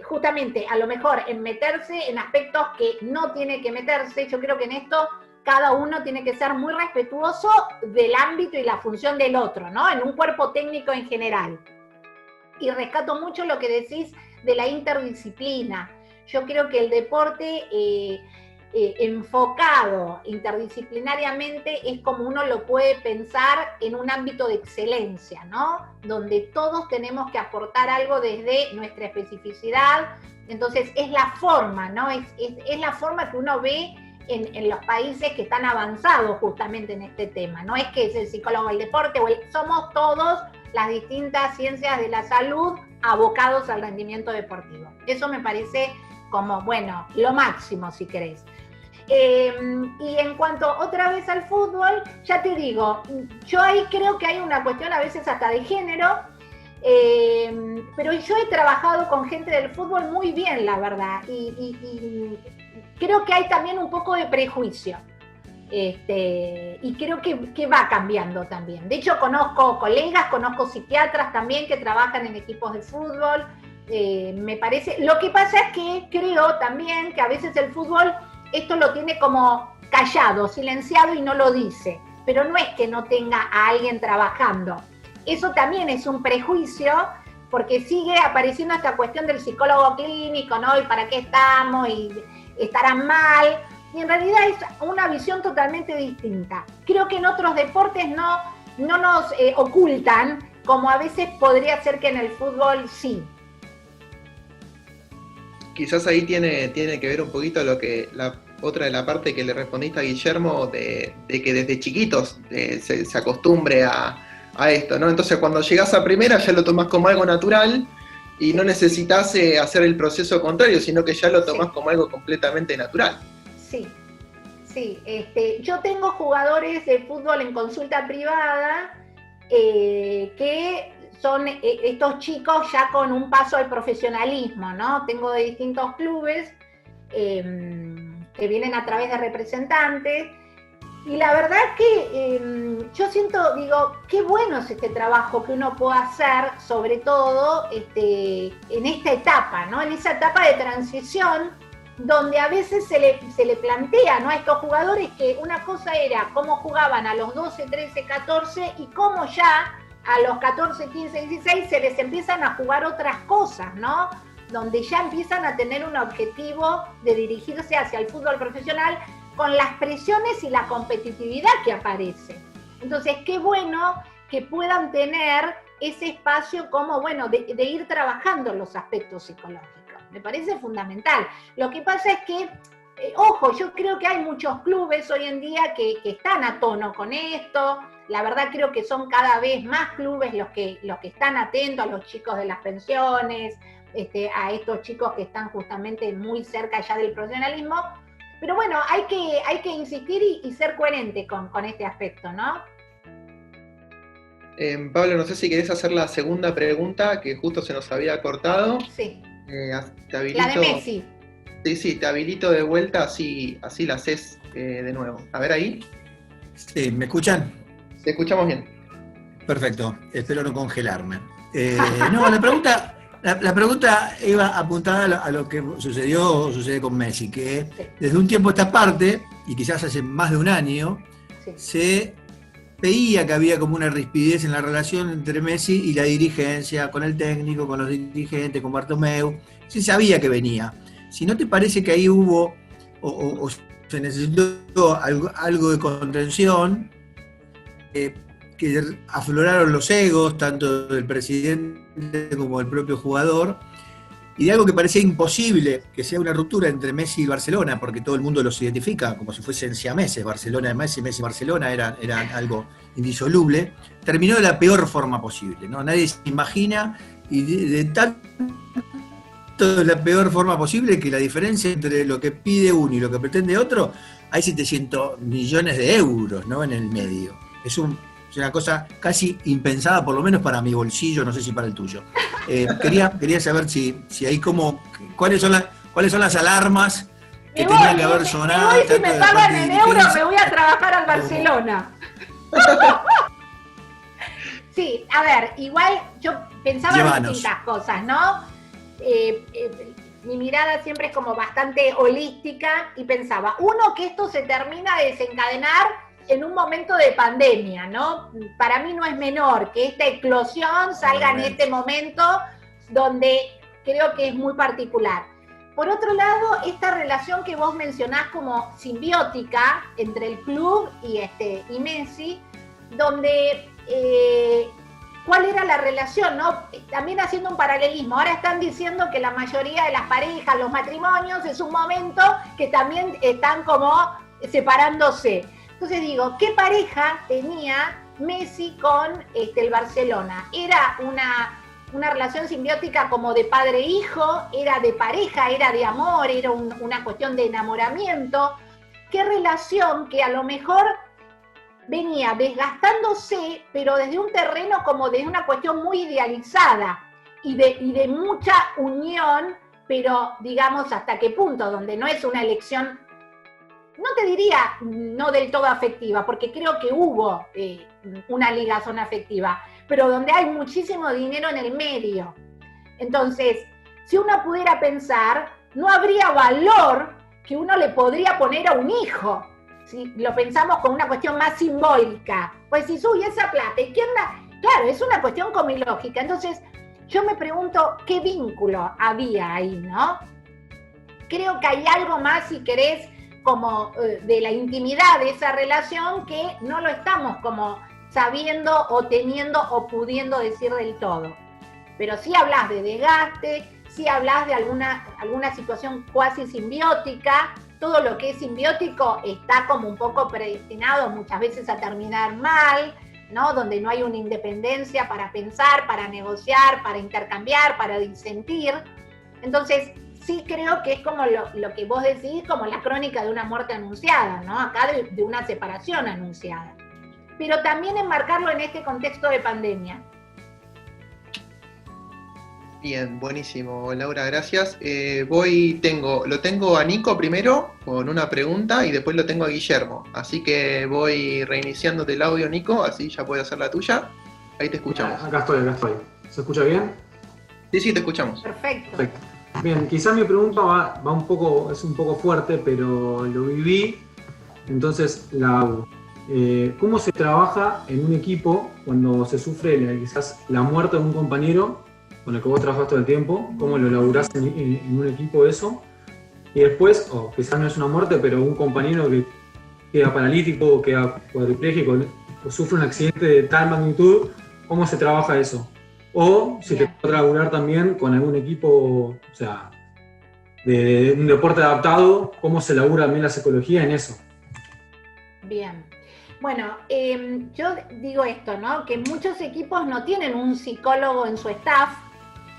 justamente a lo mejor en meterse en aspectos que no tiene que meterse. Yo creo que en esto cada uno tiene que ser muy respetuoso del ámbito y la función del otro, ¿no? En un cuerpo técnico en general. Y rescato mucho lo que decís de la interdisciplina. Yo creo que el deporte enfocado interdisciplinariamente es como uno lo puede pensar en un ámbito de excelencia, ¿no? Donde todos tenemos que aportar algo desde nuestra especificidad. Entonces es la forma, ¿no? Es la forma que uno ve en los países que están avanzados justamente en este tema. No es que es el psicólogo del deporte, somos todos las distintas ciencias de la salud abocados al rendimiento deportivo. Eso me parece como, bueno, lo máximo, si querés. Y en cuanto otra vez al fútbol, ya te digo, yo ahí creo que hay una cuestión a veces hasta de género, pero yo he trabajado con gente del fútbol muy bien, la verdad, y creo que hay también un poco de prejuicio, y creo que va cambiando también. De hecho, conozco colegas, conozco psiquiatras también que trabajan en equipos de fútbol. Me parece, lo que pasa es que creo también que a veces el fútbol esto lo tiene como callado, silenciado y no lo dice, pero no es que no tenga a alguien trabajando. Eso también es un prejuicio, porque sigue apareciendo esta cuestión del psicólogo clínico, ¿no? ¿Y para qué estamos? Y estarán mal. Y en realidad es una visión totalmente distinta. Creo que en otros deportes no nos ocultan, como a veces podría ser que en el fútbol sí. Quizás ahí tiene que ver un poquito lo que otra de la parte que le respondiste a Guillermo, de que desde chiquitos se acostumbre a esto, ¿no? Entonces cuando llegás a primera ya lo tomás como algo natural y no necesitas hacer el proceso contrario, sino que ya lo tomás como algo completamente natural. Sí. Yo tengo jugadores de fútbol en consulta privada que son estos chicos ya con un paso al profesionalismo, ¿no? Tengo de distintos clubes que vienen a través de representantes, y la verdad que yo siento, digo, qué bueno es este trabajo que uno puede hacer, sobre todo en esta etapa, ¿no? En esa etapa de transición, donde a veces se le plantea, ¿no?, a estos jugadores que una cosa era cómo jugaban a los 12, 13, 14 y cómo ya a los 14, 15, 16 se les empiezan a jugar otras cosas, ¿no? Donde ya empiezan a tener un objetivo de dirigirse hacia el fútbol profesional con las presiones y la competitividad que aparece. Entonces, qué bueno que puedan tener ese espacio como, bueno, de ir trabajando los aspectos psicológicos. Me parece fundamental. Lo que pasa es que, ojo, yo creo que hay muchos clubes hoy en día que están a tono con esto. La verdad creo que son cada vez más clubes los que están atentos a los chicos de las pensiones, a estos chicos que están justamente muy cerca ya del profesionalismo. Pero bueno, hay que insistir y ser coherente con este aspecto, ¿no? Pablo, no sé si querés hacer la segunda pregunta, que justo se nos había cortado. Sí. Te habilito, la de Messi. Sí, te habilito de vuelta, así la haces de nuevo. A ver ahí. Sí, ¿me escuchan? Te escuchamos bien. Perfecto, espero no congelarme. No, la pregunta iba apuntada a lo que sucede con Messi, que desde un tiempo a esta parte, y quizás hace más de un año, se veía que había como una rispidez en la relación entre Messi y la dirigencia, con el técnico, con los dirigentes, con Bartomeu. Se sabía que venía. Si no te parece que ahí hubo o se necesitó algo de contención, que afloraron los egos, tanto del presidente como del propio jugador, y de algo que parecía imposible, que sea una ruptura entre Messi y Barcelona, porque todo el mundo los identifica como si fuesen siameses, Barcelona de Messi, Messi Barcelona, era algo indisoluble, terminó de la peor forma posible, ¿no? Nadie se imagina, y de tanto de la peor forma posible, que la diferencia entre lo que pide uno y lo que pretende otro, hay 700 millones de euros, ¿no?, en el medio. Es una cosa casi impensada, por lo menos para mi bolsillo, no sé si para el tuyo. Quería saber si hay cuáles son las alarmas que tenían que haber sonado. Si me pagan en euros, me voy a trabajar al Barcelona. Sí, a ver, igual yo pensaba en distintas cosas, ¿no? Mi mirada siempre es como bastante holística y pensaba, uno, que esto se termina de desencadenar en un momento de pandemia, ¿no? Para mí no es menor que esta eclosión salga en este momento donde creo que es muy particular. Por otro lado, esta relación que vos mencionás como simbiótica entre el club y Messi, donde ¿cuál era la relación, no? También haciendo un paralelismo, ahora están diciendo que la mayoría de las parejas, los matrimonios, es un momento que también están como separándose. Entonces digo, ¿qué pareja tenía Messi con el Barcelona? ¿Era una relación simbiótica como de padre-hijo? ¿Era de pareja? ¿Era de amor? ¿Era una cuestión de enamoramiento? ¿Qué relación que a lo mejor venía desgastándose, pero desde un terreno como de una cuestión muy idealizada y de mucha unión, pero digamos hasta qué punto, donde no es una elección, no te diría no del todo afectiva, porque creo que hubo una ligazón afectiva, pero donde hay muchísimo dinero en el medio. Entonces, si uno pudiera pensar, no habría valor que uno le podría poner a un hijo, si lo pensamos con una cuestión más simbólica. Pues si uy, esa plata, ¿y quién la...? Claro, es una cuestión como ilógica. Entonces, yo me pregunto qué vínculo había ahí, ¿no? Creo que hay algo más, si querés, como de la intimidad de esa relación que no lo estamos como sabiendo o teniendo o pudiendo decir del todo. Pero sí hablas de desgaste, sí hablas de alguna situación cuasi simbiótica. Todo lo que es simbiótico está como un poco predestinado muchas veces a terminar mal, ¿no? Donde no hay una independencia para pensar, para negociar, para intercambiar, para disentir. Entonces, sí creo que es como lo que vos decís, como la crónica de una muerte anunciada, ¿no? Acá de una separación anunciada. Pero también enmarcarlo en este contexto de pandemia. Bien, buenísimo, Laura, gracias. Lo tengo a Nico primero con una pregunta y después lo tengo a Guillermo. Así que voy reiniciándote el audio, Nico, así ya puedes hacer la tuya. Ahí te escuchamos. Acá estoy. ¿Se escucha bien? Sí, te escuchamos. Perfecto. Bien, quizá mi pregunta es un poco fuerte, pero lo viví, entonces la hago. ¿Cómo se trabaja en un equipo cuando se sufre quizás la muerte de un compañero con el que vos trabajás todo el tiempo? ¿Cómo lo laburás en un equipo eso? Y después, quizás no es una muerte, pero un compañero que queda paralítico, o queda cuadripléjico, o sufre un accidente de tal magnitud, ¿cómo se trabaja eso? O si te puedo laburar también con algún equipo, o sea, de un deporte adaptado, ¿cómo se labura también la psicología en eso? Bien. Bueno, yo digo esto, ¿no? Que muchos equipos no tienen un psicólogo en su staff.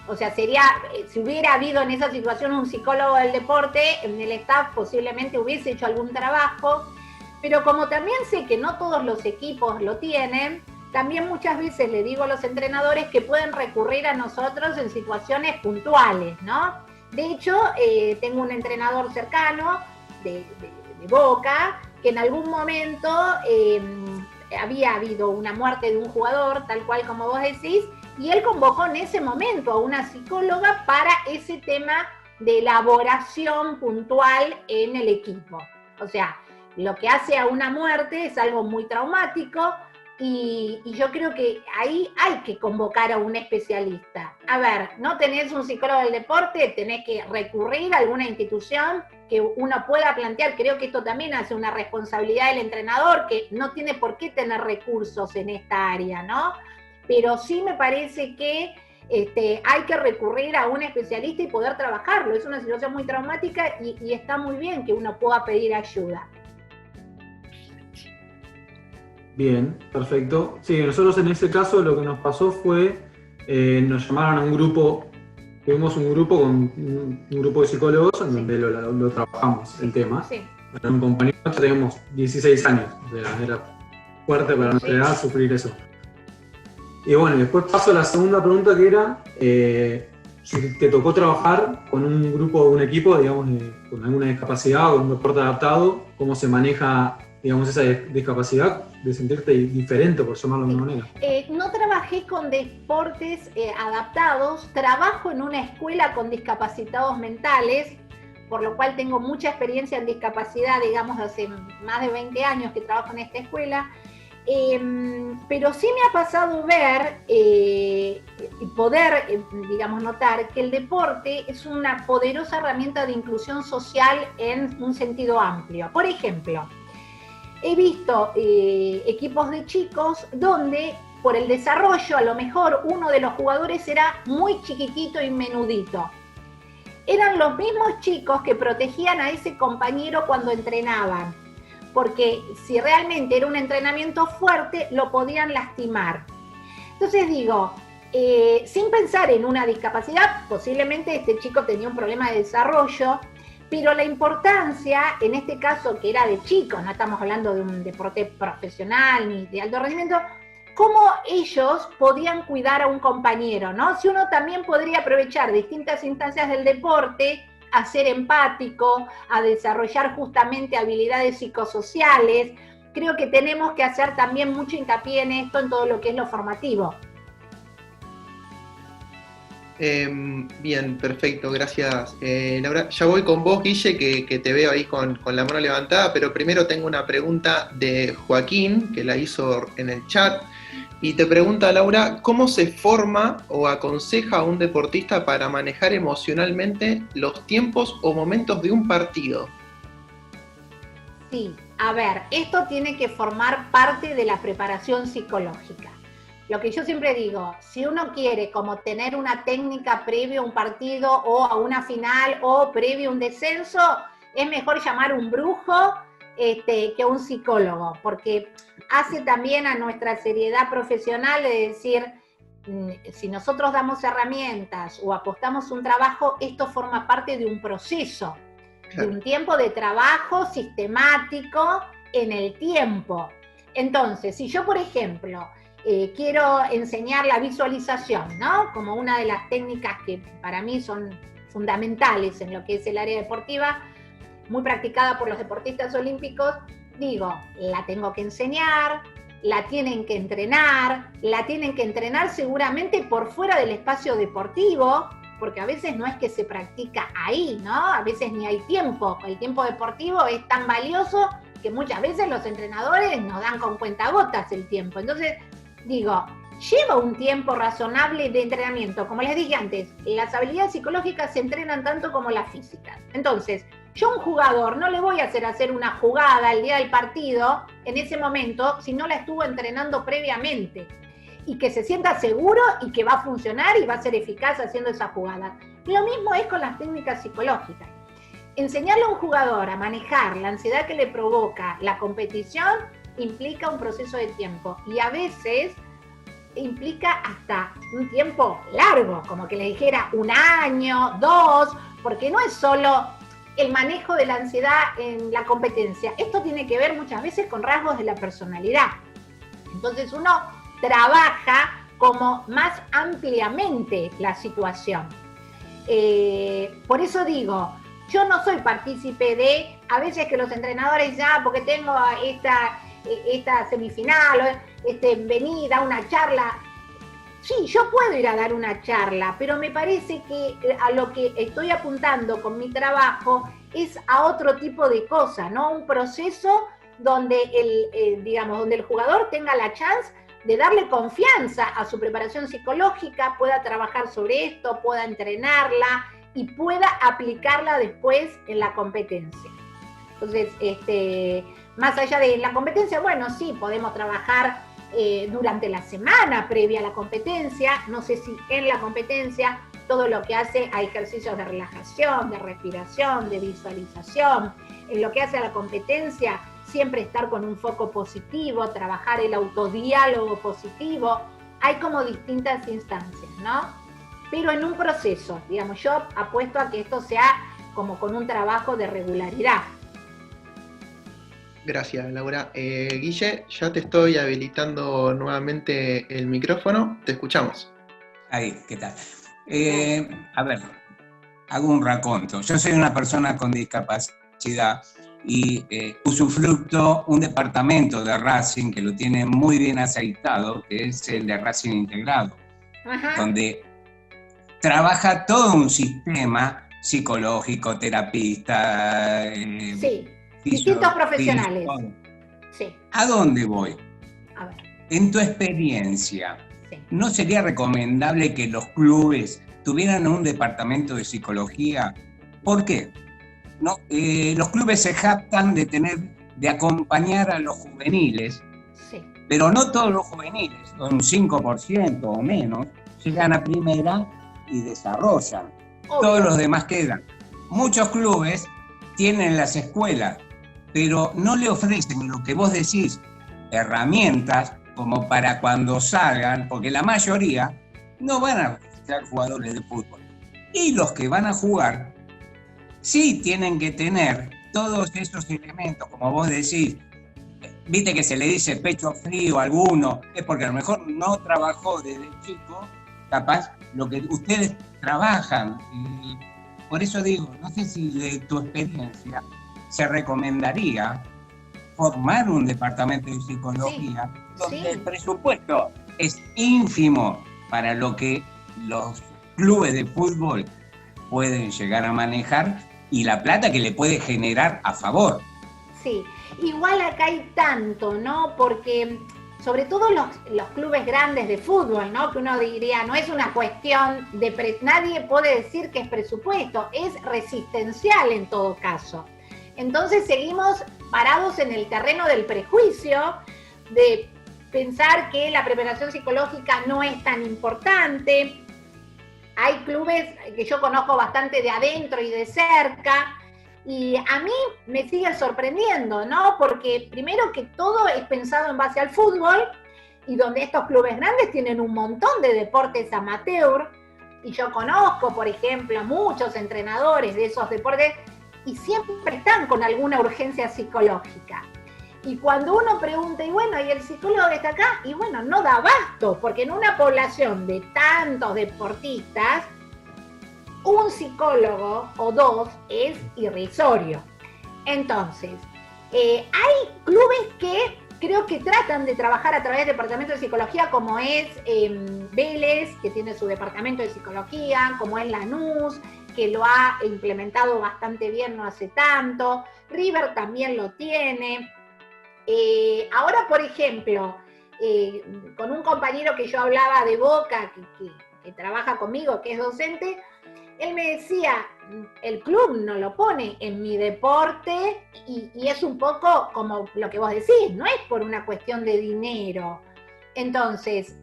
O sea, si hubiera habido en esa situación un psicólogo del deporte, en el staff posiblemente hubiese hecho algún trabajo, pero como también sé que no todos los equipos lo tienen, también muchas veces le digo a los entrenadores que pueden recurrir a nosotros en situaciones puntuales, ¿no? De hecho, tengo un entrenador cercano de Boca, que en algún momento había habido una muerte de un jugador, tal cual como vos decís, y él convocó en ese momento a una psicóloga para ese tema de elaboración puntual en el equipo. O sea, lo que hace a una muerte es algo muy traumático y yo creo que ahí hay que convocar a un especialista. A ver, no tenés un psicólogo del deporte, tenés que recurrir a alguna institución que uno pueda plantear. Creo que esto también hace una responsabilidad del entrenador, que no tiene por qué tener recursos en esta área, ¿no? Pero sí me parece que hay que recurrir a un especialista y poder trabajarlo. Es una situación muy traumática y está muy bien que uno pueda pedir ayuda. Bien, perfecto. Sí, nosotros en ese caso lo que nos pasó fue, nos llamaron a un grupo, tuvimos un grupo con un grupo de psicólogos en donde lo trabajamos, el tema. Sí. Era un compañero, teníamos 16 años, o sea, era fuerte para nuestra edad sufrir eso. Y bueno, después paso a la segunda pregunta, que era si te tocó trabajar con un grupo, un equipo, digamos, con alguna discapacidad o un deporte adaptado, ¿cómo se maneja, digamos, esa discapacidad de sentirte diferente, por llamarlo de alguna manera? No trabajé con deportes adaptados, trabajo en una escuela con discapacitados mentales, por lo cual tengo mucha experiencia en discapacidad, digamos, hace más de 20 años que trabajo en esta escuela. Pero sí me ha pasado ver y poder, digamos, notar que el deporte es una poderosa herramienta de inclusión social en un sentido amplio. Por ejemplo, he visto equipos de chicos donde por el desarrollo a lo mejor uno de los jugadores era muy chiquitito y menudito. Eran los mismos chicos que protegían a ese compañero cuando entrenaban, porque si realmente era un entrenamiento fuerte, lo podían lastimar. Entonces digo, sin pensar en una discapacidad, posiblemente este chico tenía un problema de desarrollo, pero la importancia, en este caso que era de chicos, no estamos hablando de un deporte profesional ni de alto rendimiento, cómo ellos podían cuidar a un compañero, ¿no? Si uno también podría aprovechar distintas instancias del deporte, a ser empático, a desarrollar justamente habilidades psicosociales. Creo que tenemos que hacer también mucho hincapié en esto, en todo lo que es lo formativo. Bien, perfecto, gracias, Laura. Ya voy con vos, Guille, que te veo ahí con la mano levantada, pero primero tengo una pregunta de Joaquín, que la hizo en el chat, y te pregunta, Laura, ¿cómo se forma o aconseja a un deportista para manejar emocionalmente los tiempos o momentos de un partido? Sí, a ver, esto tiene que formar parte de la preparación psicológica. Lo que yo siempre digo, si uno quiere como tener una técnica previo a un partido o a una final o previo a un descenso, es mejor llamar un brujo que un psicólogo, porque hace también a nuestra seriedad profesional de decir, si nosotros damos herramientas o apostamos un trabajo, esto forma parte de un proceso, de un tiempo de trabajo sistemático en el tiempo. Entonces, si yo, por ejemplo, quiero enseñar la visualización, ¿no? Como una de las técnicas que para mí son fundamentales en lo que es el área deportiva, muy practicada por los deportistas olímpicos. Digo, la tengo que enseñar, la tienen que entrenar seguramente por fuera del espacio deportivo, porque a veces no es que se practica ahí, ¿no? A veces ni hay tiempo. El tiempo deportivo es tan valioso que muchas veces los entrenadores nos dan con cuentagotas el tiempo. Entonces, digo, lleva un tiempo razonable de entrenamiento. Como les dije antes, las habilidades psicológicas se entrenan tanto como las físicas. Entonces, yo a un jugador no le voy a hacer una jugada el día del partido, en ese momento, si no la estuvo entrenando previamente. Y que se sienta seguro y que va a funcionar y va a ser eficaz haciendo esa jugada. Lo mismo es con las técnicas psicológicas. Enseñarle a un jugador a manejar la ansiedad que le provoca la competición implica un proceso de tiempo. Y a veces implica hasta un tiempo largo, como que le dijera 1 año, 2, porque no es solo el manejo de la ansiedad en la competencia. Esto tiene que ver muchas veces con rasgos de la personalidad. Entonces uno trabaja como más ampliamente la situación. Por eso digo, yo no soy partícipe de, a veces que los entrenadores ya, porque tengo esta semifinal, venir a una charla. Sí, yo puedo ir a dar una charla, pero me parece que a lo que estoy apuntando con mi trabajo es a otro tipo de cosa, ¿no? Un proceso donde donde el jugador tenga la chance de darle confianza a su preparación psicológica, pueda trabajar sobre esto, pueda entrenarla y pueda aplicarla después en la competencia. Entonces, más allá de la competencia, bueno, sí, podemos trabajar durante la semana previa a la competencia, no sé si en la competencia, todo lo que hace a ejercicios de relajación, de respiración, de visualización, en lo que hace a la competencia, siempre estar con un foco positivo, trabajar el autodiálogo positivo, hay como distintas instancias, ¿no? Pero en un proceso, digamos, yo apuesto a que esto sea como con un trabajo de regularidad. Gracias, Laura. Guille, ya te estoy habilitando nuevamente el micrófono. Te escuchamos. Ahí, ¿qué tal? A ver, hago un raconto. Yo soy una persona con discapacidad y usufructo un departamento de Racing que lo tiene muy bien aceitado, que es el de Racing Integrado, donde trabaja todo un sistema psicológico, terapista, sí. Distintos profesionales. Sí. ¿A dónde voy? A ver. En tu experiencia, sí. ¿No sería recomendable que los clubes tuvieran un departamento de psicología? ¿Por qué? No, los clubes se jactan de acompañar a los juveniles, sí. Pero no todos los juveniles, un 5% o menos, llegan a primera y desarrollan. Obvio. Todos los demás quedan. Muchos clubes tienen las escuelas, pero no le ofrecen lo que vos decís, herramientas como para cuando salgan, porque la mayoría no van a ser jugadores de fútbol. Y los que van a jugar, sí tienen que tener todos esos elementos, como vos decís. Viste que se le dice pecho frío a alguno, es porque a lo mejor no trabajó desde chico, capaz lo que ustedes trabajan. Por eso digo, no sé si de tu experiencia se recomendaría formar un departamento de psicología, sí, donde el presupuesto es ínfimo para lo que los clubes de fútbol pueden llegar a manejar y la plata que le puede generar a favor. Sí, igual acá hay tanto, ¿no? Porque sobre todo los clubes grandes de fútbol, ¿no? Que uno diría, no es una cuestión de... Nadie puede decir que es presupuesto, es resistencial en todo caso. Entonces seguimos parados en el terreno del prejuicio, de pensar que la preparación psicológica no es tan importante. Hay clubes que yo conozco bastante de adentro y de cerca, y a mí me sigue sorprendiendo, ¿no? Porque primero que todo es pensado en base al fútbol, y donde estos clubes grandes tienen un montón de deportes amateur, y yo conozco, por ejemplo, muchos entrenadores de esos deportes, y siempre están con alguna urgencia psicológica. Y cuando uno pregunta, y bueno, ¿y el psicólogo que está acá? Y bueno, no da abasto, porque en una población de tantos deportistas, un psicólogo o dos es irrisorio. Entonces, hay clubes que creo que tratan de trabajar a través del departamento de psicología, como es Vélez, que tiene su departamento de psicología, como es Lanús, que lo ha implementado bastante bien no hace tanto, River también lo tiene. Ahora, por ejemplo, con un compañero que yo hablaba de Boca, que trabaja conmigo, que es docente, él me decía, el club no lo pone en mi deporte, y es un poco como lo que vos decís, no es por una cuestión de dinero. Entonces,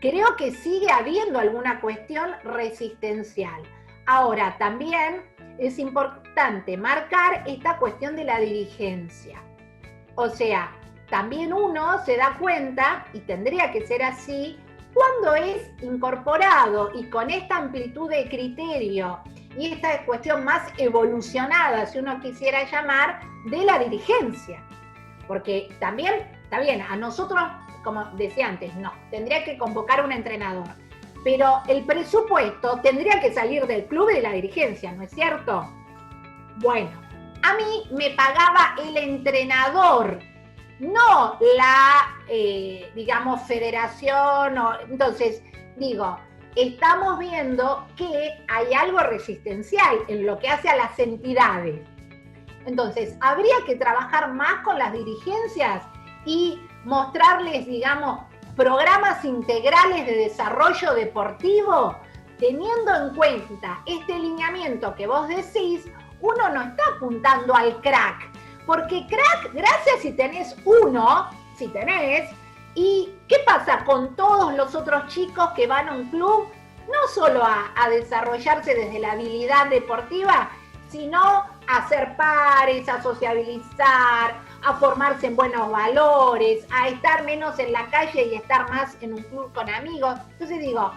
creo que sigue habiendo alguna cuestión resistencial. Ahora, también es importante marcar esta cuestión de la dirigencia. O sea, también uno se da cuenta, y tendría que ser así, cuando es incorporado y con esta amplitud de criterio y esta cuestión más evolucionada, si uno quisiera llamar, de la dirigencia. Porque también, está bien, a nosotros, como decía antes, no, tendría que convocar un entrenador, pero el presupuesto tendría que salir del club y de la dirigencia, ¿no es cierto? Bueno, a mí me pagaba el entrenador, no la, digamos, federación. Entonces, digo, estamos viendo que hay algo resistencial en lo que hace a las entidades. Entonces, habría que trabajar más con las dirigencias y mostrarles, digamos, programas integrales de desarrollo deportivo, teniendo en cuenta este lineamiento que vos decís. Uno no está apuntando al crack, porque crack, gracias si tenés uno, si tenés, y ¿qué pasa con todos los otros chicos que van a un club? No solo a desarrollarse desde la habilidad deportiva, sino a hacer pares, a sociabilizar, a formarse en buenos valores, a estar menos en la calle y estar más en un club con amigos. Entonces digo,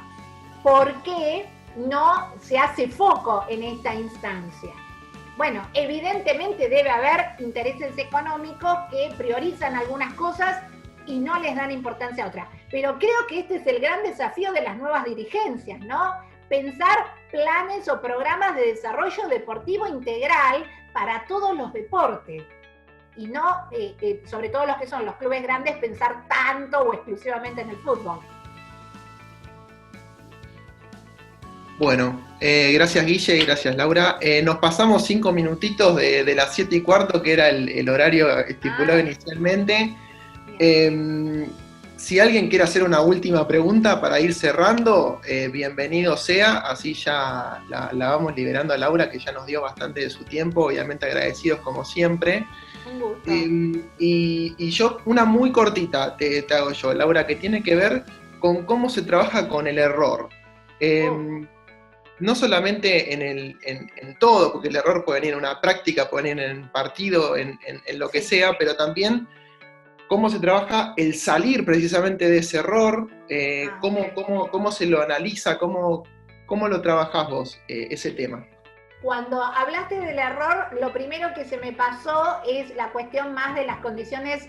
¿por qué no se hace foco en esta instancia? Bueno, evidentemente debe haber intereses económicos que priorizan algunas cosas y no les dan importancia a otras. Pero creo que este es el gran desafío de las nuevas dirigencias, ¿no? Pensar planes o programas de desarrollo deportivo integral para todos los deportes. Y no, sobre todo los que son los clubes grandes, pensar tanto o exclusivamente en el fútbol. Bueno, gracias Guille y gracias Laura. Nos pasamos 5 minutitos de las 7:15, que era el horario estipulado inicialmente. Si alguien quiere hacer una última pregunta para ir cerrando, bienvenido sea, así ya la vamos liberando a Laura, que ya nos dio bastante de su tiempo, obviamente agradecidos como siempre. Un gusto. Y yo, una muy cortita te hago yo, Laura, que tiene que ver con cómo se trabaja con el error. No solamente en todo, porque el error puede venir en una práctica, puede venir en un partido, en lo que sea, pero también cómo se trabaja el salir precisamente de ese error, cómo se lo analiza, cómo lo trabajás vos, ese tema. Cuando hablaste del error, lo primero que se me pasó es la cuestión más de las condiciones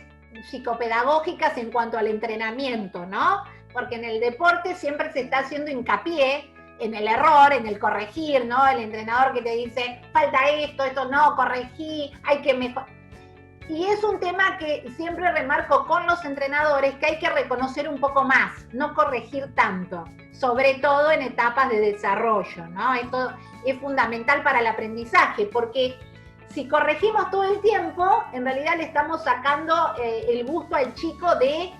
psicopedagógicas en cuanto al entrenamiento, ¿no? Porque en el deporte siempre se está haciendo hincapié en el error, en el corregir, ¿no? El entrenador que te dice, falta esto no, corregí, hay que mejorar. Y es un tema que siempre remarco con los entrenadores, que hay que reconocer un poco más, no corregir tanto, sobre todo en etapas de desarrollo, ¿no? Esto es fundamental para el aprendizaje, porque si corregimos todo el tiempo, en realidad le estamos sacando el gusto al chico de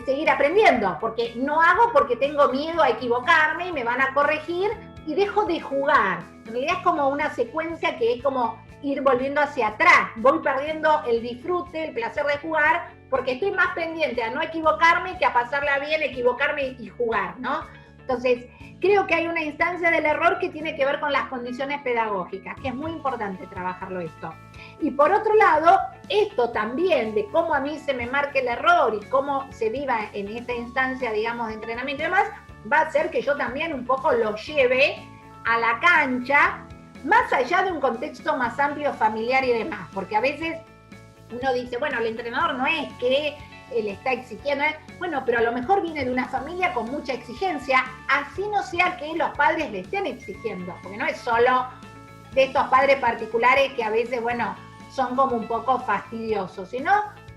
seguir aprendiendo, porque no hago porque tengo miedo a equivocarme y me van a corregir y dejo de jugar. En realidad es como una secuencia que es como ir volviendo hacia atrás, voy perdiendo el disfrute, el placer de jugar, porque estoy más pendiente a no equivocarme que a pasarla bien, equivocarme y jugar, ¿no? Entonces, creo que hay una instancia del error que tiene que ver con las condiciones pedagógicas, que es muy importante trabajarlo esto. Y por otro lado, esto también de cómo a mí se me marque el error y cómo se viva en esta instancia, digamos, de entrenamiento y demás, va a hacer que yo también un poco lo lleve a la cancha, más allá de un contexto más amplio, familiar y demás, porque a veces uno dice, bueno, el entrenador no es que le está exigiendo, bueno, pero a lo mejor viene de una familia con mucha exigencia, así no sea que los padres le estén exigiendo, porque no es solo de estos padres particulares que a veces, bueno, son como un poco fastidiosos, sino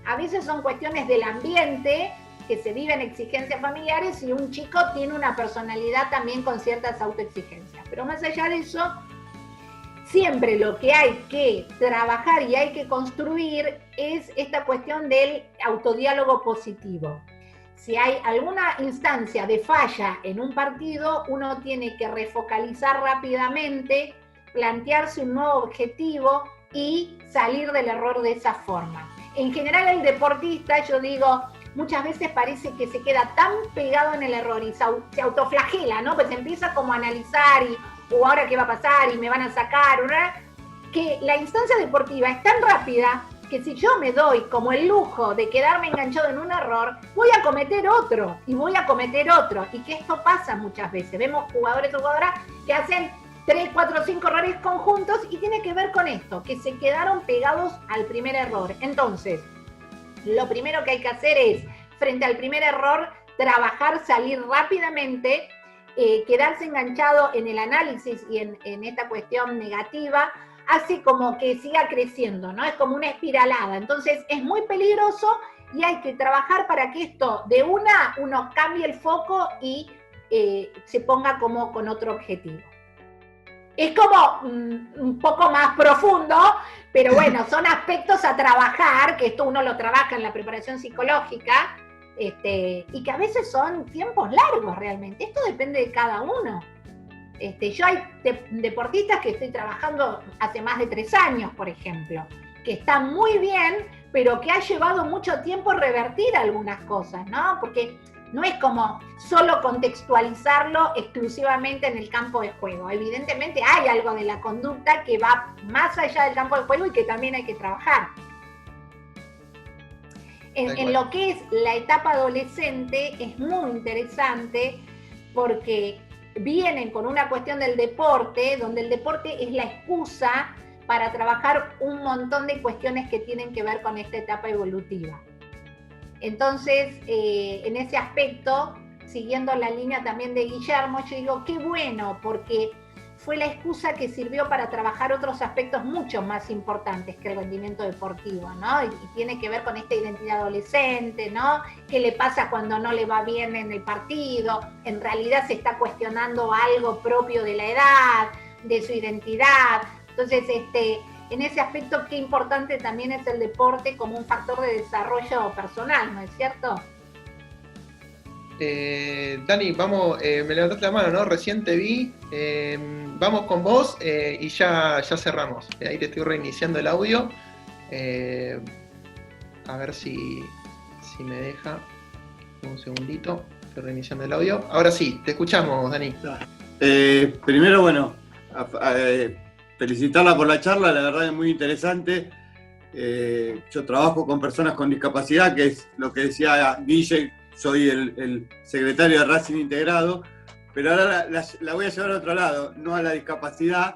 a veces son cuestiones del ambiente que se viven exigencias familiares y un chico tiene una personalidad también con ciertas autoexigencias. Pero más allá de eso, siempre lo que hay que trabajar y hay que construir es esta cuestión del autodiálogo positivo. Si hay alguna instancia de falla en un partido, uno tiene que refocalizar rápidamente, plantearse un nuevo objetivo y salir del error de esa forma. En general el deportista, yo digo, muchas veces parece que se queda tan pegado en el error y se autoflagela, ¿no? Pues empieza como a analizar o ahora qué va a pasar y me van a sacar, ¿no? Que la instancia deportiva es tan rápida que si yo me doy como el lujo de quedarme enganchado en un error, voy a cometer otro y voy a cometer otro. Y que esto pasa muchas veces. Vemos jugadores o jugadoras que hacen 3, 4, 5 errores conjuntos y tiene que ver con esto, que se quedaron pegados al primer error. Entonces, lo primero que hay que hacer es, frente al primer error, trabajar, salir rápidamente, quedarse enganchado en el análisis y en esta cuestión negativa, hace como que siga creciendo, ¿no? Es como una espiralada. Entonces, es muy peligroso y hay que trabajar para que esto, de uno cambie el foco y se ponga como con otro objetivo. Es como un poco más profundo, pero bueno, son aspectos a trabajar, que esto uno lo trabaja en la preparación psicológica, y que a veces son tiempos largos realmente. Esto depende de cada uno. Yo hay deportistas que estoy trabajando hace más de 3 años, por ejemplo, que están muy bien, pero que ha llevado mucho tiempo revertir algunas cosas, ¿no? Porque no es como solo contextualizarlo exclusivamente en el campo de juego. Evidentemente hay algo de la conducta que va más allá del campo de juego y que también hay que trabajar. En lo que es la etapa adolescente es muy interesante porque vienen con una cuestión del deporte, donde el deporte es la excusa para trabajar un montón de cuestiones que tienen que ver con esta etapa evolutiva. Entonces, en ese aspecto, siguiendo la línea también de Guillermo, yo digo, qué bueno, porque fue la excusa que sirvió para trabajar otros aspectos mucho más importantes que el rendimiento deportivo, ¿no? Y tiene que ver con esta identidad adolescente, ¿no? ¿Qué le pasa cuando no le va bien en el partido? En realidad se está cuestionando algo propio de la edad, de su identidad. Entonces, en ese aspecto, qué importante también es el deporte como un factor de desarrollo personal, ¿no es cierto? Dani, vamos, me levantaste la mano, ¿no? Recién te vi. Vamos con vos y ya cerramos. Ahí te estoy reiniciando el audio. A ver si me deja. Un segundito. Estoy reiniciando el audio. Ahora sí, te escuchamos, Dani. Primero, bueno, felicitarla por la charla, la verdad es muy interesante. Yo trabajo con personas con discapacidad, que es lo que decía Guille, soy el secretario de Racing Integrado, pero ahora la voy a llevar a otro lado, no a la discapacidad,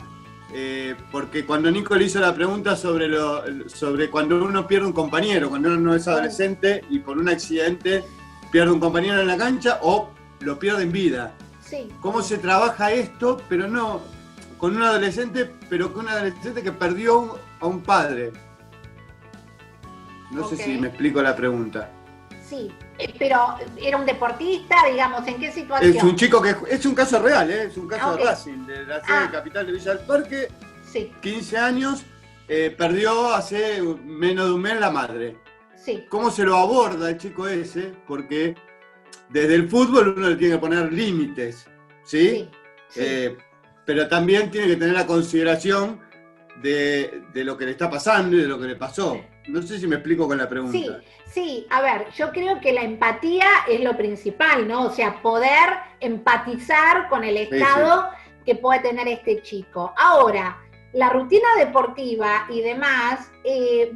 porque cuando Nico le hizo la pregunta sobre cuando uno pierde un compañero, cuando uno no es adolescente y por un accidente pierde un compañero en la cancha o lo pierde en vida. Sí. ¿Cómo se trabaja esto, pero no con un adolescente, pero con un adolescente que perdió a un padre? No sé si me explico la pregunta. Sí, pero ¿era un deportista, digamos? ¿En qué situación? Es un chico que es un caso real, es un caso de Racing, de la sede capital de Villa del Parque. Sí. 15 años, perdió hace menos de un mes la madre. Sí. ¿Cómo se lo aborda el chico ese? Porque desde el fútbol uno le tiene que poner límites, ¿sí? Sí. Pero también tiene que tener la consideración de lo que le está pasando y de lo que le pasó. Sí. No sé si me explico con la pregunta. Sí, a ver, yo creo que la empatía es lo principal, ¿no? O sea, poder empatizar con el estado que puede tener este chico. Ahora, la rutina deportiva y demás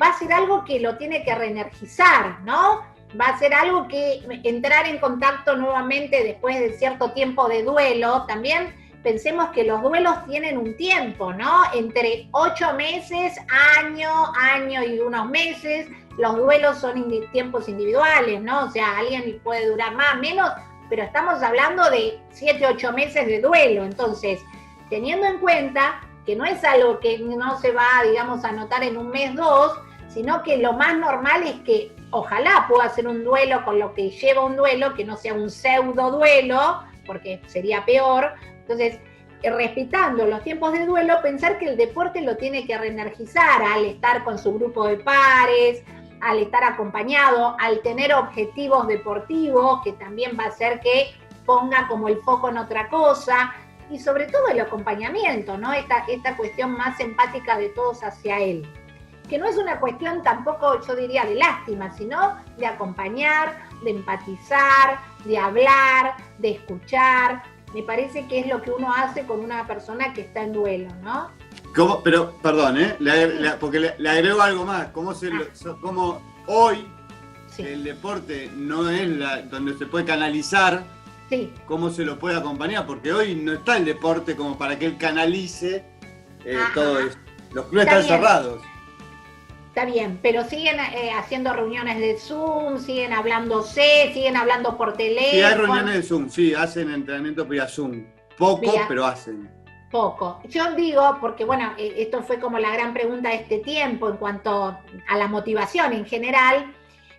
va a ser algo que lo tiene que reenergizar, ¿no? Va a ser algo que entrar en contacto nuevamente después de cierto tiempo de duelo también pensemos que los duelos tienen un tiempo, ¿no? Entre 8 meses, año y unos meses, los duelos son tiempos individuales, ¿no? O sea, alguien puede durar más, menos, pero estamos hablando de 7, 8 meses de duelo. Entonces, teniendo en cuenta que no es algo que no se va, digamos, a notar en un mes, 2, sino que lo más normal es que ojalá pueda hacer un duelo con lo que lleva un duelo, que no sea un pseudo duelo, porque sería peor. Entonces, respetando los tiempos de duelo, pensar que el deporte lo tiene que reenergizar al estar con su grupo de pares, al estar acompañado, al tener objetivos deportivos, que también va a hacer que ponga como el foco en otra cosa, y sobre todo el acompañamiento, ¿no? Esta cuestión más empática de todos hacia él. Que no es una cuestión tampoco, yo diría, de lástima, sino de acompañar, de empatizar, de hablar, de escuchar. Me parece que es lo que uno hace con una persona que está en duelo, ¿no? ¿Cómo? Pero, perdón, porque le agrego algo más. ¿Cómo hoy el deporte no es donde se puede canalizar? Sí. ¿Cómo se lo puede acompañar? Porque hoy no está el deporte como para que él canalice todo eso. Los clubes están cerrados. Está bien, pero siguen haciendo reuniones de Zoom, siguen hablándose, siguen hablando por teléfono. Sí, hay reuniones de Zoom, sí, hacen entrenamiento vía Zoom. Poco, pero hacen. Poco. Yo digo, porque bueno, esto fue como la gran pregunta de este tiempo en cuanto a la motivación en general,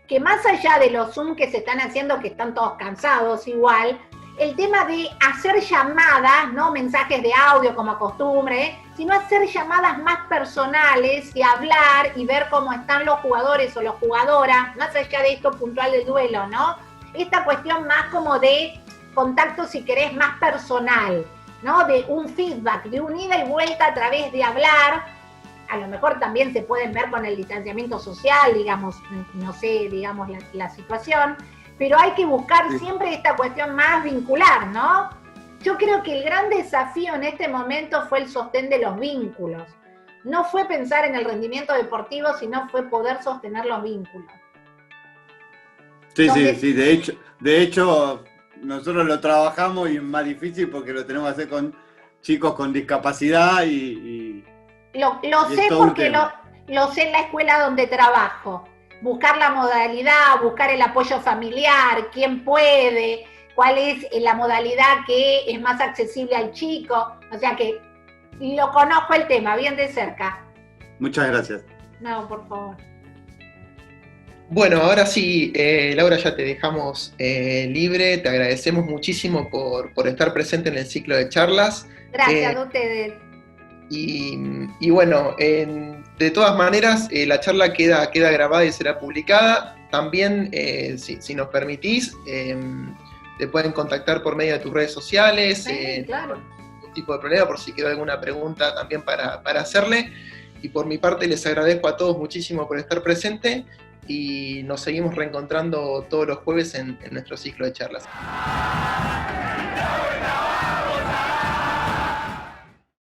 que más allá de los Zoom que se están haciendo, que están todos cansados igual, el tema de hacer llamadas, no mensajes de audio como costumbre, sino hacer llamadas más personales y hablar y ver cómo están los jugadores o las jugadoras, más allá de esto puntual del duelo, ¿no? Esta cuestión más como de contacto, si querés, más personal, ¿no? De un feedback, de un ida y vuelta a través de hablar. A lo mejor también se pueden ver con el distanciamiento social, digamos, no sé, digamos, la situación, pero hay que buscar siempre esta cuestión más vincular, ¿no? Yo creo que el gran desafío en este momento fue el sostén de los vínculos. No fue pensar en el rendimiento deportivo, sino fue poder sostener los vínculos. Sí, sí, de hecho, nosotros lo trabajamos y es más difícil porque lo tenemos que hacer con chicos con discapacidad y Lo sé porque lo sé en la escuela donde trabajo. Buscar la modalidad, buscar el apoyo familiar, quién puede, cuál es la modalidad que es más accesible al chico. O sea que lo conozco el tema bien de cerca. Muchas gracias. No, por favor. Bueno, ahora sí, Laura, ya te dejamos libre. Te agradecemos muchísimo por estar presente en el ciclo de charlas. Gracias a ustedes. Y bueno, de todas maneras, la charla queda grabada y será publicada. También, si nos permitís, te pueden contactar por medio de tus redes sociales. Sí, claro. Ningún tipo de problema, por si quedó alguna pregunta también para hacerle. Y por mi parte, les agradezco a todos muchísimo por estar presente y nos seguimos reencontrando todos los jueves en nuestro ciclo de charlas.